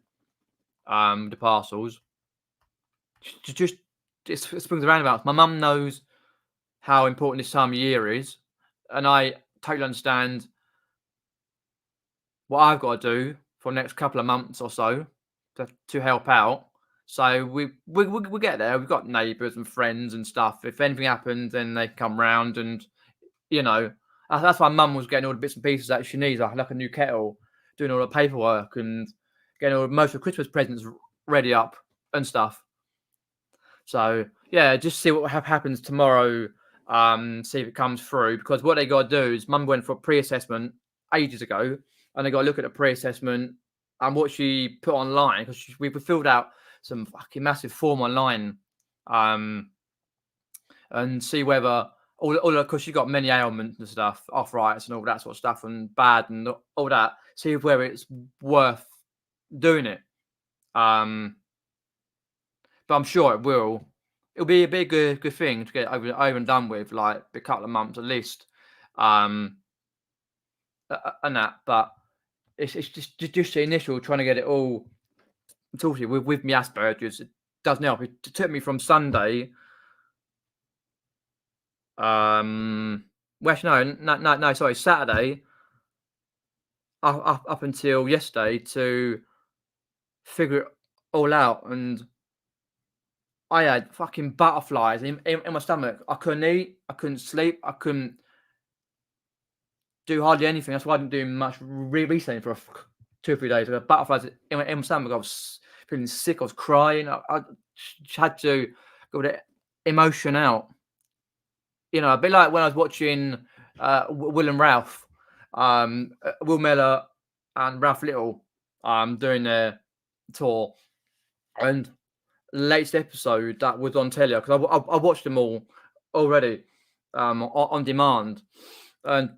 S1: the parcels. Just it swings around about. My mum knows how important this time of year is, and I totally understand what I've got to do for the next couple of months or so to help out. So we get there. We've got neighbours and friends and stuff. If anything happens, then they come round, and you know that's why Mum was getting all the bits and pieces that she needs, like a new kettle, doing all the paperwork, and getting all most of the Christmas presents ready up and stuff. So yeah, just see what happens tomorrow. See if it comes through, because what they got to do is Mum went for a pre-assessment ages ago, and they got to look at the pre-assessment and what she put online, because we filled out some fucking massive form online, and see whether all because she got many ailments and stuff, arthritis and all that sort of stuff, and bad and all that. See whether it's worth doing it. But I'm sure it will. It'll be a good thing to get over and done with, like a couple of months at least, and that. But it's just the initial trying to get it all sorted with my Asperger's. It doesn't help. It took me from Sunday. Well, actually, no, sorry, Saturday up until yesterday to figure it all out, and I had fucking butterflies in my stomach. I couldn't eat, I couldn't sleep, I couldn't do hardly anything. That's why I didn't do much reselling for 2 or 3 days. I had butterflies in my stomach. I was feeling sick. I was crying. I had to get the emotion out. You know, a bit like when I was watching Will and Ralph, Will Miller and Ralph Little doing their tour, and latest episode that was on telly, because I watched them all already on demand, and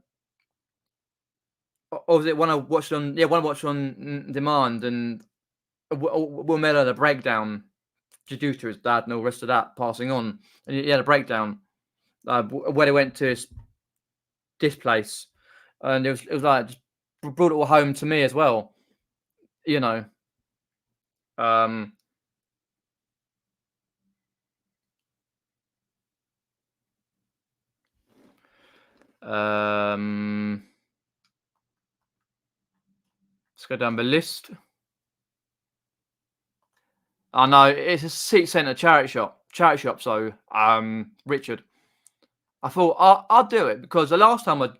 S1: or was it one I watched on? Yeah, one I watched on demand, and Will Miller the breakdown due to his dad and all the rest of that passing on, and he had a breakdown where they went to this place, and it was like just brought it all home to me as well, you know. Let's go down the list. I know it's a city centre charity shop. So Richard, I thought I'll do it, because the last time I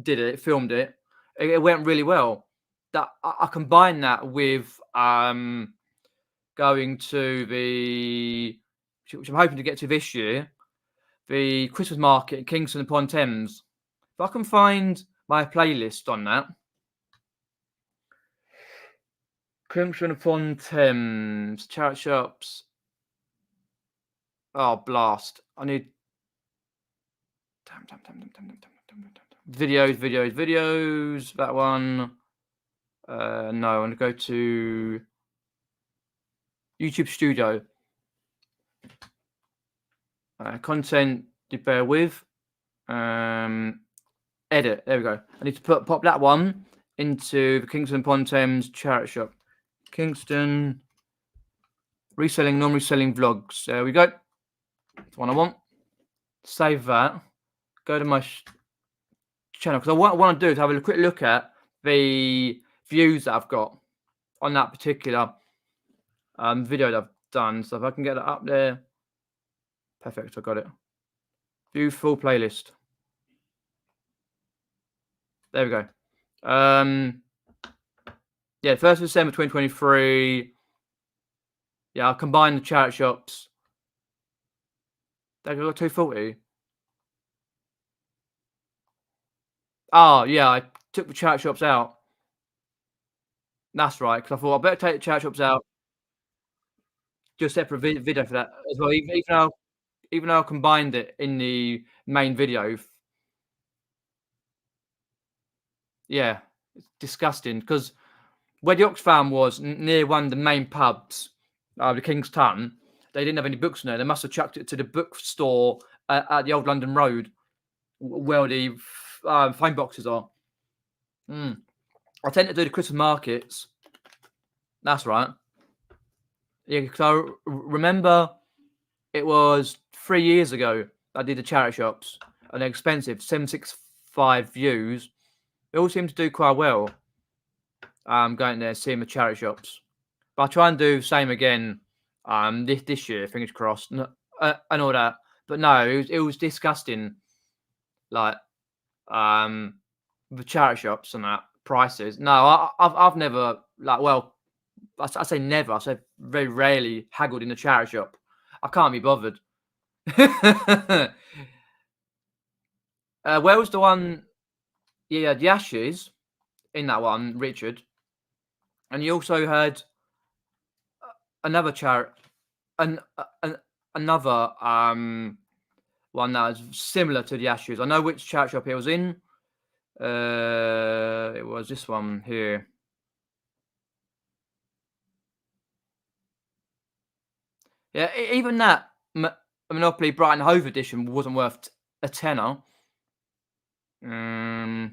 S1: did it, filmed it, it went really well. That I combined that with going to the, which I'm hoping to get to this year, the Christmas market in Kingston upon Thames. If I can find my playlist on that, Kingston upon Thames charity shops. Oh blast! I need videos. That one. No, I'm gonna go to YouTube Studio. Content to bear with. Edit. There we go. I need to pop that one into the Kingston upon Thames charity shop. Kingston reselling, non-reselling vlogs. There we go. That's the one I want. Save that. Go to my channel, because what I want to do is have a quick look at the views that I've got on that particular video that I've done. So if I can get it up there, perfect. I got it. View full playlist. There we go. Yeah, 1st of December 2023. Yeah, I'll combine the charity shops. They got 240. Oh yeah, I took the charity shops out. That's right, because I thought I better take the charity shops out. Do a separate video for that as well. Even though I combined it in the main video. Yeah, It's disgusting because where the Oxfam was near one of the main pubs, the King's Tun, they didn't have any books in there. They must have chucked it to the bookstore at the old London Road where the phone boxes are. I tend to do the Christmas markets. That's right. Yeah, because I remember it was 3 years ago I did the charity shops, and they're expensive, 765 views. They all seem to do quite well. Going there, seeing the charity shops. But I'll try and do the same again this year, fingers crossed, and all that. But no, it was disgusting. Like the charity shops and that prices. No, I've never I say never. I say very rarely haggled in the charity shop. I can't be bothered. Where was the one? Yeah, the Ashes in that one, Richard. And you also had another charity, another one that was similar to the Ashes. I know which charity shop it was in. It was this one here. Yeah, even that Monopoly Brighton Hove edition wasn't worth a tenner. I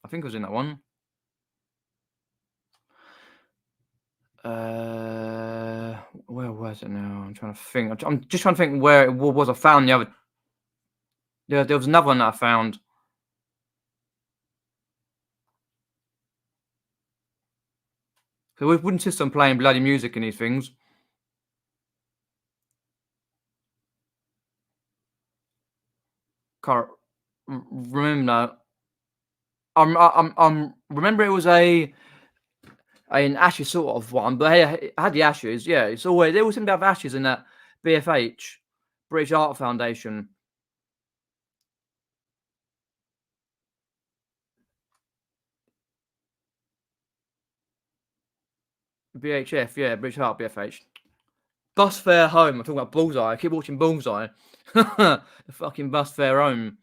S1: think it was in that one. Where was it now? I'm trying to think. I'm just trying to think where it was. I found the other. Yeah, there was another one that I found. So we wouldn't insist on playing bloody music in these things. Can't remember. Remember it was an Ashes sort of one, but it had the Ashes. Yeah, it's always there always seem to have Ashes in that BFH, British Art Foundation. BHF, yeah, British Art BFH. Bus fare home. I'm talking about Bullseye. I keep watching Bullseye. The fucking bus fare home.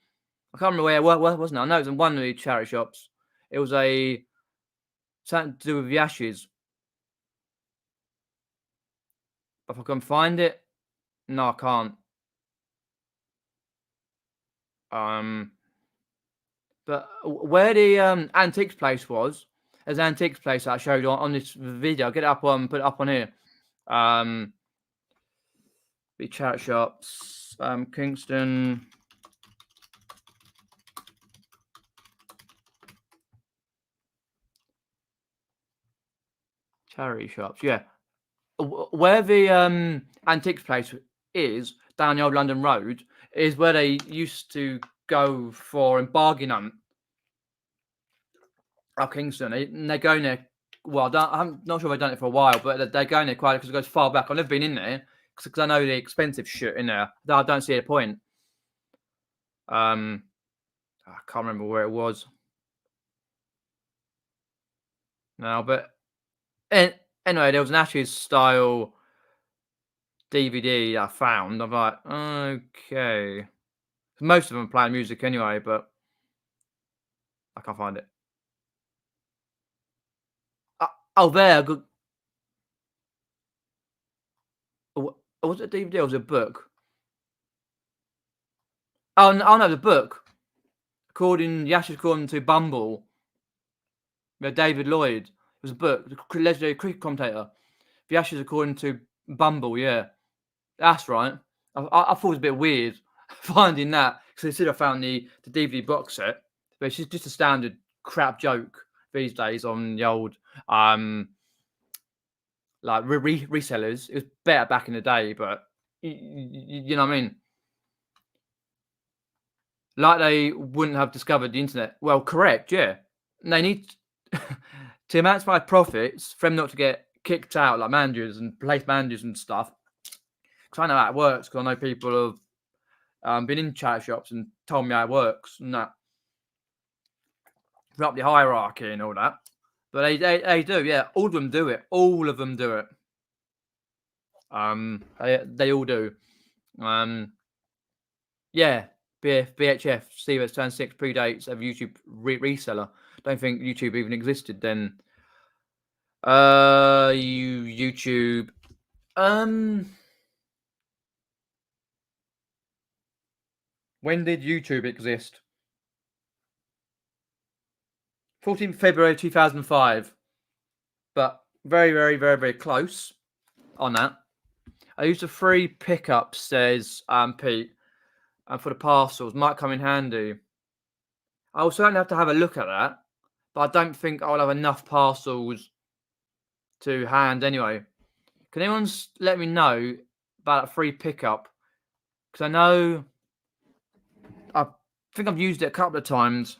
S1: I can't remember where it was now. I know it was in one of the charity shops. It was something to do with the Ashes. If I can find it, no, I can't. But where the antiques place was, there's an antiques place that I showed on this video. I'll get it up on, put it up on here. The charity shops, Kingston. Charity shops, yeah. Where the antiques place is down the old London Road is where they used to go for and bargain hunt. Up Kingston, they go in there. Well, I'm not sure they've done it for a while, but they go in there quite because it goes far back. I've never been in there because I know the expensive shit in there. I don't see a point. I can't remember where it was now, but anyway, there was an Ashes style DVD that I found. I'm like, okay. Most of them play music anyway, but I can't find it. Oh, there. Good. Was it a DVD or was it a book? Oh no, the book. The Ashes according to Bumble. David Lloyd. It was a book. The legendary cricket commentator. The Ashes according to Bumble. Yeah, that's right. I thought it was a bit weird finding that because I said I found the DVD box set, but it's just a standard crap joke these days on the old like resellers. It was better back in the day, but you know what I mean. Like they wouldn't have discovered the internet. Well, correct, yeah. And they need to maximize profits for them not to get kicked out like managers and place managers and stuff. Because I know how it works. Because I know people have been in charity shops and told me how it works and that. Up the hierarchy and all that. But they do, yeah. All of them do it. All of them do it. They all do. Yeah. BHF, Steve 26 predates of YouTube reseller. Don't think YouTube even existed then. YouTube. When did YouTube exist? 14th February 2005. But very, very, very, very close on that. I used a free pickup, says Pete, for the parcels. Might come in handy. I'll certainly have to have a look at that, but I don't think I'll have enough parcels to hand anyway. Can anyone let me know about a free pickup? Because I think I've used it a couple of times.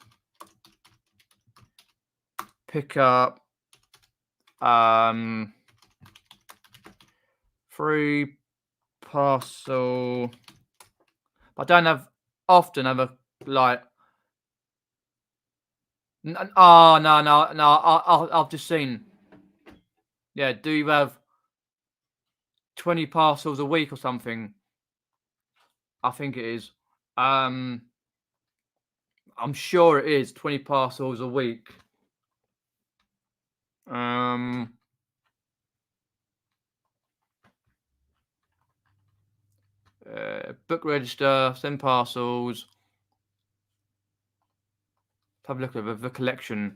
S1: Pickup, free parcel. I don't often have a like. Oh no! I've just seen. Yeah, do you have 20 parcels a week or something? I think it is. I'm sure it is 20 parcels a week. Book register, send parcels. Have a look at the collection.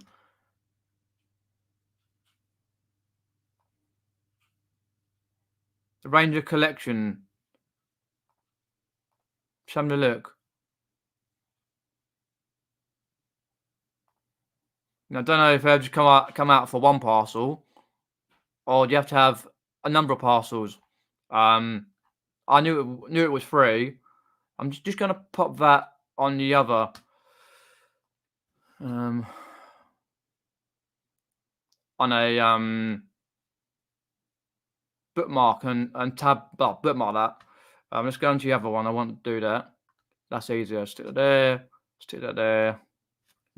S1: The Ranger collection. Just having a look. Now, I don't know if they'll just come out for one parcel, or do you have to have a number of parcels? I knew it was free. I'm just gonna pop that on the other. On a bookmark and tab, bookmark that. Let's go into the other one. I want to do that. That's easier. Stick that there. Stick that there.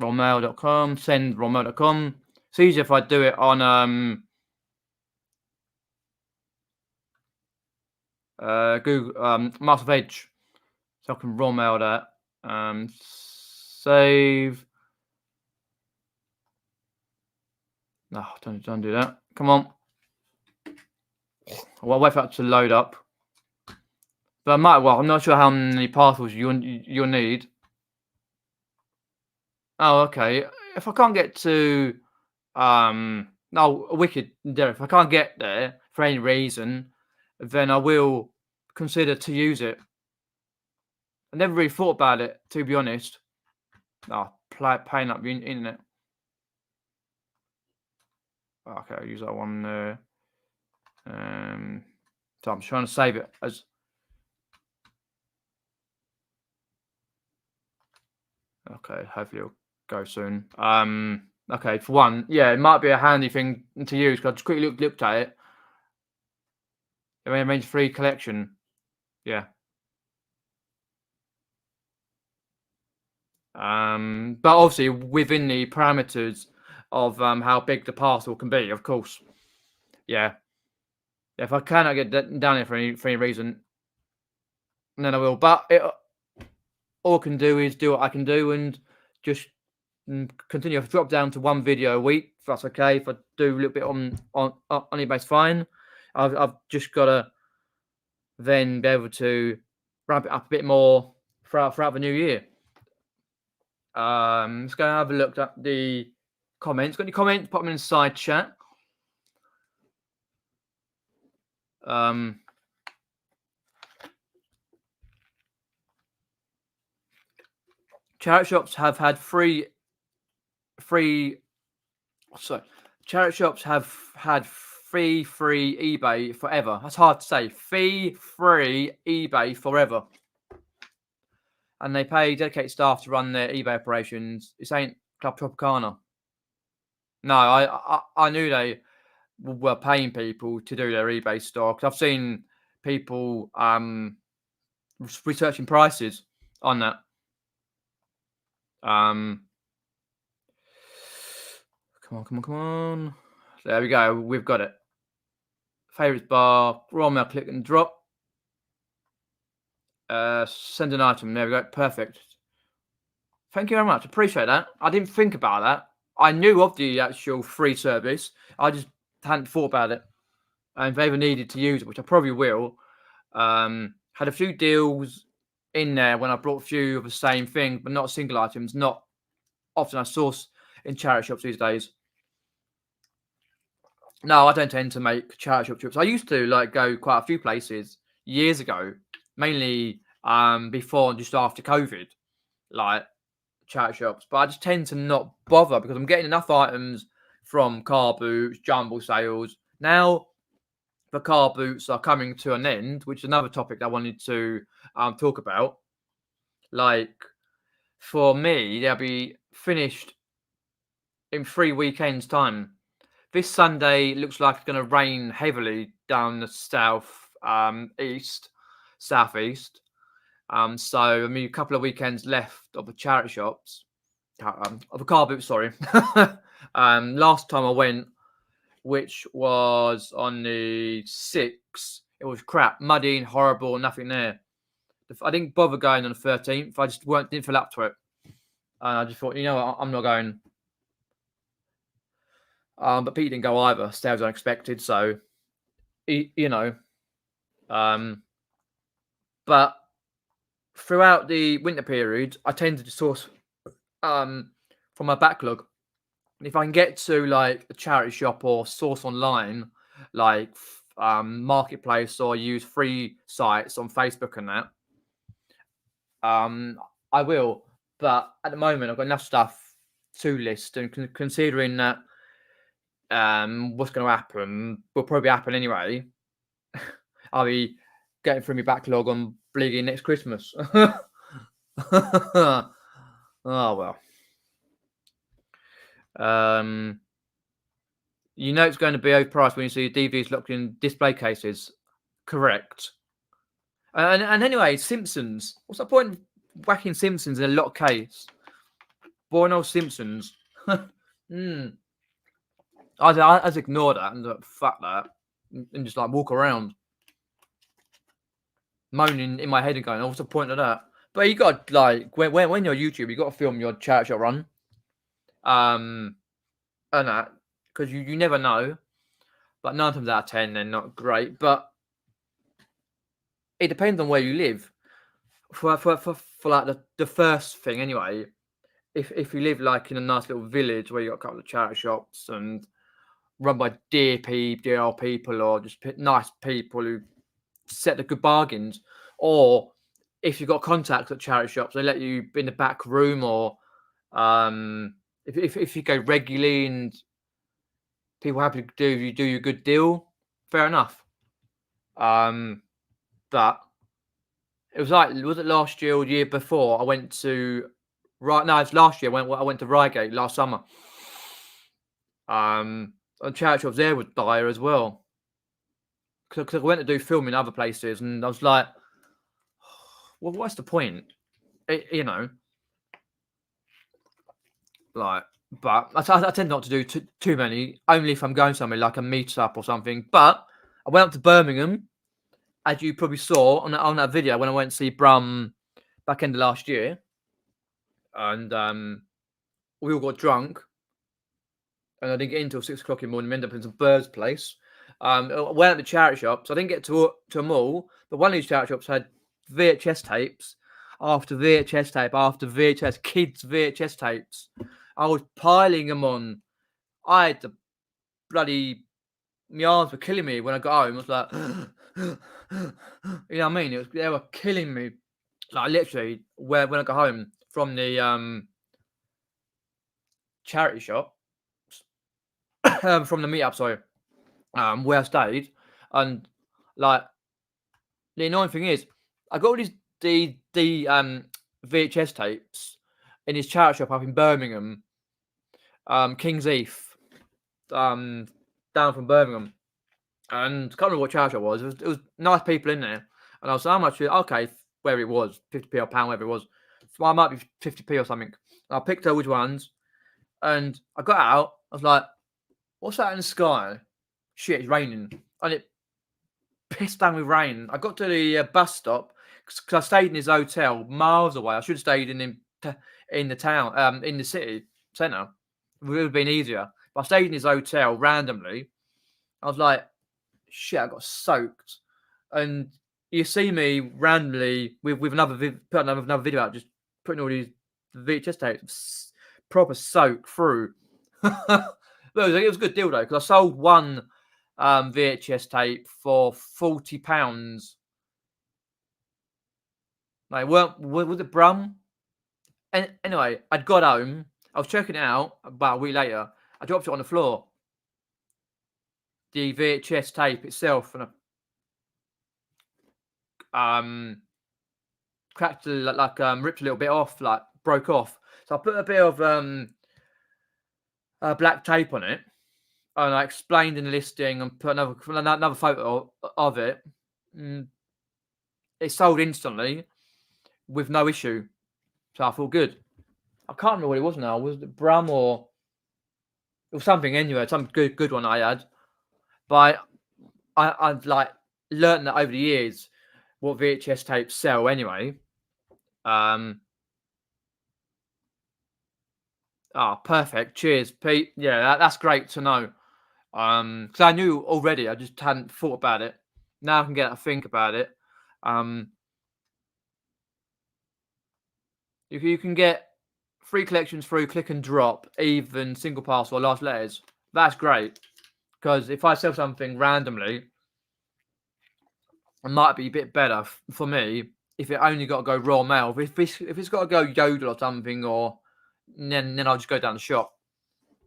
S1: Rollmail.com. Send rollmail.com. It's easier if I do it on Google Microsoft Edge, so I can rollmail that. Save. No, don't do that. Come on. Well, I'll wait for that to load up. But I'm not sure how many parcels you'll need. Oh, okay. If I can't get to Wicked there, if I can't get there for any reason, then I will consider to use it. I never really thought about it, to be honest. Paying up the internet. Okay, I'll use that one there. So I'm trying to save it as. Okay, hopefully it'll go soon. Okay, for one, yeah, it might be a handy thing to use because I just quickly looked at it. It means free collection. Yeah. But obviously within the parameters of how big the parcel can be, of course. Yeah. If I cannot get down here for any reason, then I will. But all I can do is do what I can do and just continue. If I drop down to one video a week, if that's okay. If I do a little bit on eBay, fine. I've just got to then be able to ramp it up a bit more throughout the new year. Let's go and have a look at the comments. Got any comments? Put them in the side chat. Charity shops have had free. Charity shops have had free eBay forever. That's hard to say. Free eBay forever. And they pay dedicated staff to run their eBay operations. This ain't Club Tropicana. No, I knew they were paying people to do their eBay stock. I've seen people researching prices on that. Come on. There we go. We've got it. Favorites bar, raw mail, click and drop. Send an item. There we go. Perfect. Thank you very much. Appreciate that. I didn't think about that. I knew of the actual free service. I just hadn't thought about it. And if I ever needed to use it, which I probably will, had a few deals in there when I brought a few of the same thing, but not single items. Not often I source in charity shops these days. No, I don't tend to make charity shop trips. I used to go quite a few places years ago, mainly before and just after COVID, like charity shops. But I just tend to not bother because I'm getting enough items from Carboots, jumble sales. Now the Carboots are coming to an end, which is another topic that I wanted to talk about. Like for me, they'll be finished in 3 weekends' time. This Sunday looks like it's going to rain heavily down the southeast. So I mean, a couple of weekends left of the charity shops, of the car boots. Sorry. Last time I went, which was on the 6th, it was crap, muddy and horrible, nothing there. I didn't bother going on the 13th. I just didn't feel up to it, and I just thought, you know what, I'm not going. But Pete didn't go either. Sales unexpected, so you know. But throughout the winter period, I tended to source from my backlog. And if I can get to like a charity shop or source online, like marketplace, or use free sites on Facebook and that, I will. But at the moment, I've got enough stuff to list, and considering that what's going to happen will probably happen anyway. I'll be getting through my backlog on bleeding next Christmas. Oh well. You know it's going to be overpriced when you see DVDs locked in display cases. Correct. And anyway, Simpsons. What's the point of whacking Simpsons in a lock case? Boring old Simpsons. I just ignore that and fuck that, and just walk around moaning in my head and going, "Oh, what's the point of that?" But you got when you're YouTube, you got to film your charity shop run, and that, because you never know. But 9 times out of 10, they're not great. But it depends on where you live. For the first thing anyway, if you live in a nice little village where you got a couple of charity shops and run by dear people, or just nice people who set the good bargains, or if you've got contacts at charity shops, they let you in the back room, or if you go regularly and people are happy to do you a good deal, fair enough. But it was it last year or the year before? I went to it's last year. I went to Reigate last summer. And charity shops there was dire as well. Because I went to do film in other places, and I was like, well, what's the point? But I tend not to do too many, only if I'm going somewhere like a meetup or something. But I went up to Birmingham, as you probably saw on that video when I went to see Brum back end of last year, and we all got drunk, and I didn't get in until 6 o'clock in the morning. We ended up in some bird's place. I went at the charity shops. I didn't get to them all, but one of these charity shops had VHS tapes after VHS tape after VHS, kids VHS tapes. I was piling them on. I had the bloody, my arms were killing me when I got home. I was like, you know what I mean? They were killing me. Literally, when I got home from the charity shop, from the meetup, sorry, where I stayed, and the annoying thing is, I got all these VHS tapes in his charity shop up in Birmingham, King's Heath, down from Birmingham, and I can't remember what charity shop it was. It was nice people in there, and I was like, how much? Okay, where it was, 50p or £1, whatever it was. So I might be 50p or something. And I picked out which ones, and I got out. I was like, what's that in the sky? Shit, it's raining. And it pissed down with rain. I got to the bus stop, because I stayed in his hotel miles away. I should have stayed in the town, in the city centre. It would have been easier. But I stayed in his hotel randomly. I was like, shit, I got soaked. And you see me randomly with another another video out, just putting all these VHS tapes proper soak through. But it was a good deal though, because I sold one VHS tape for £40. Like, was it Brum? And anyway, I'd got home. I was checking it out about a week later. I dropped it on the floor. The VHS tape itself, and I cracked like ripped a little bit off, like broke off. So I put a bit of black tape on it, and I explained in the listing and put another photo of it. It sold instantly with no issue, so I feel good. I can't remember what it was now. Was it Brum or it was something anyway? Some good one I had. But I've like learned that over the years what VHS tapes sell anyway. Perfect. Cheers, Pete. Yeah, that's great to know. Because I knew already, I just hadn't thought about it. Now I can get to think about it. If you can get free collections through click and drop, even single parcel or last letters, that's great. Because if I sell something randomly, it might be a bit better for me if it only got to go raw mail. If it's got to go Yodel or something, or then I'll just go down the shop.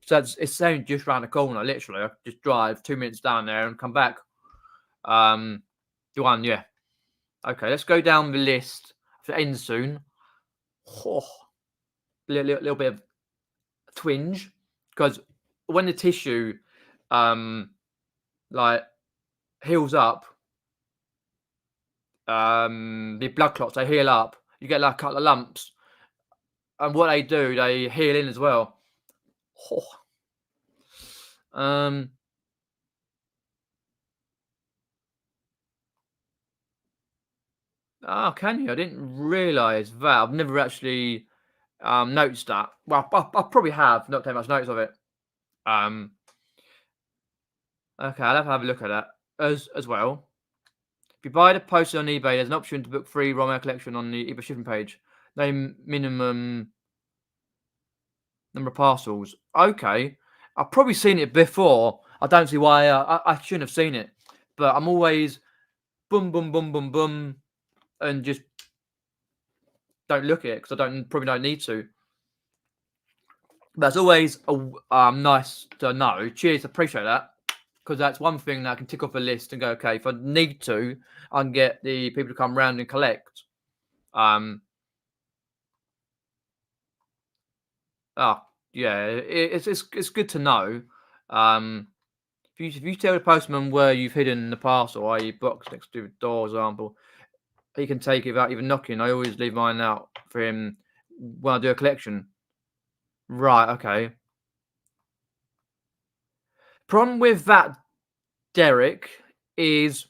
S1: So it's only just around the corner, literally. I just drive 2 minutes down there and come back. The one, yeah. Okay, let's go down the list. If it ends soon. Oh, little bit of twinge, because when the tissue like heals up, the blood clots, they heal up. You get like a couple of lumps, and what they do, they heal in as well. Oh. Can you? I didn't realise that. I've never actually noticed that. Well, I probably have not taken much notice of it. Okay, I'll have to have a look at that as well. If you buy the poster on eBay, there's an option to book free raw mail collection on the eBay shipping page. No minimum number of parcels. Okay, I've probably seen it before. I don't see why I shouldn't have seen it, but I'm always boom, boom, boom, boom, boom, and just don't look at it because I probably don't need to. But it's always nice to know. Cheers, appreciate that, because that's one thing that I can tick off a list and go, okay, if I need to, I can get the people to come round and collect. Yeah, it's good to know. If you tell the postman where you've hidden the parcel, i.e. box next to the door, for example, he can take it without even knocking. I always leave mine out for him when I do a collection. Right, okay. Problem with that, Derek, is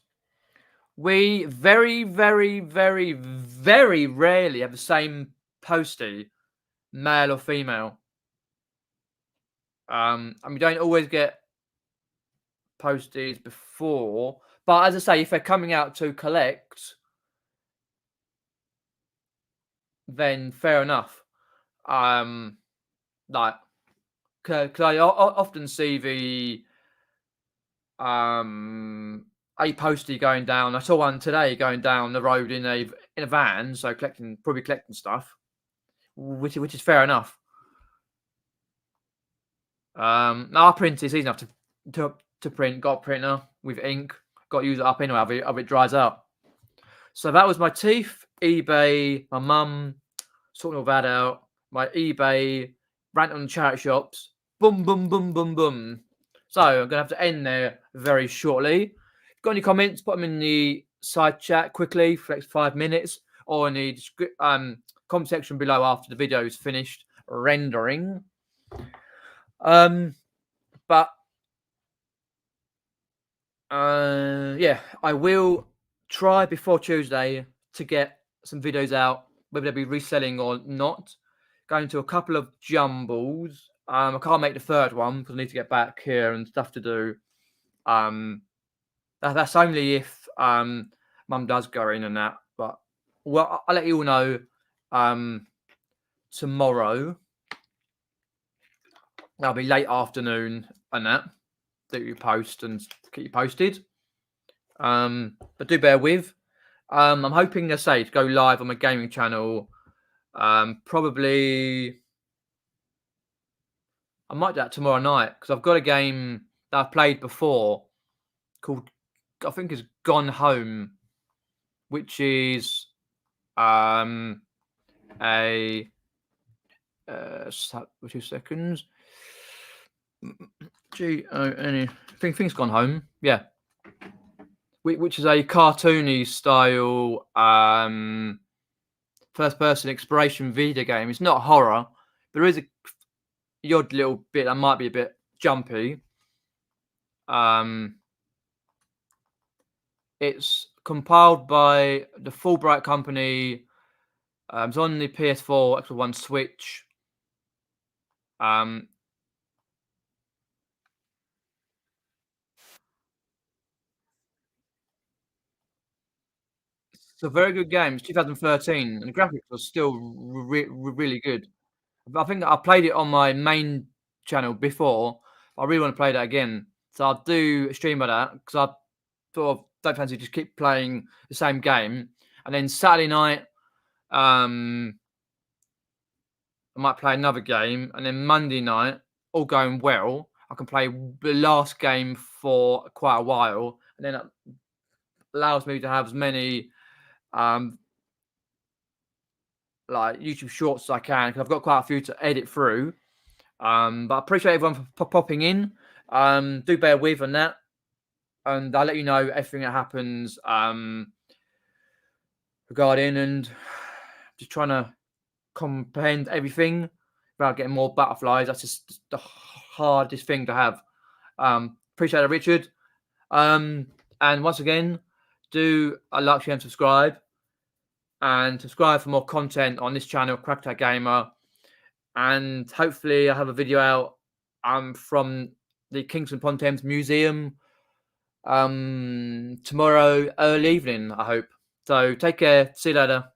S1: we very, very, very, very rarely have the same postie, male or female. And we don't always get posties before, but as I say, if they're coming out to collect, then fair enough. Like, because I often see the a postie going down. I saw one today going down the road in a van, so probably collecting stuff, which is fair enough. Our print is easy enough to print. Got a printer with ink. Got to use it up anyway. If it dries out. So that was my teeth, eBay, my mum sorting all that out. My eBay, rant on charity shops. Boom, boom, boom, boom, boom. So I'm gonna have to end there very shortly. Got any comments? Put them in the side chat quickly for the next 5 minutes, or in the comment section below after the video is finished rendering. But yeah, I will try before Tuesday to get some videos out, whether they be reselling or not. Going to a couple of jumbles. I can't make the third one because I need to get back here and stuff to do. That's only if Mum does go in and that. But well, I'll let you all know tomorrow. That'll be late afternoon and that you post and keep you posted. But do bear with. I'm hoping to go live on my gaming channel. Probably I might do that tomorrow night because I've got a game that I've played before called, I think it's Gone Home, which is a 2 seconds. G-O-N-E. I think it's Gone Home. Yeah. Which is a cartoony style first-person exploration video game. It's not horror. There is the odd little bit that might be a bit jumpy. It's compiled by the Fulbright company. It's on the PS4, Xbox One, Switch. It's a very good game. It's 2013, and the graphics are still really good. I think I played it on my main channel before. I really want to play that again, so I'll do a stream of that because I sort of don't fancy just keep playing the same game. And then Saturday night, I might play another game, and then Monday night, all going well, I can play the last game for quite a while, and then it allows me to have as many like YouTube shorts as I can because I've got quite a few to edit through. But I appreciate everyone for popping in. Do bear with on that, and I'll let you know everything that happens regarding and just trying to comprehend everything without getting more butterflies. That's just the hardest thing to have. Appreciate it, Richard. And once again, do like, share, and subscribe. And subscribe for more content on this channel, Cracked Gamer. And hopefully I'll have a video out from the Kingston upon Thames Museum tomorrow early evening, I hope. So take care. See you later.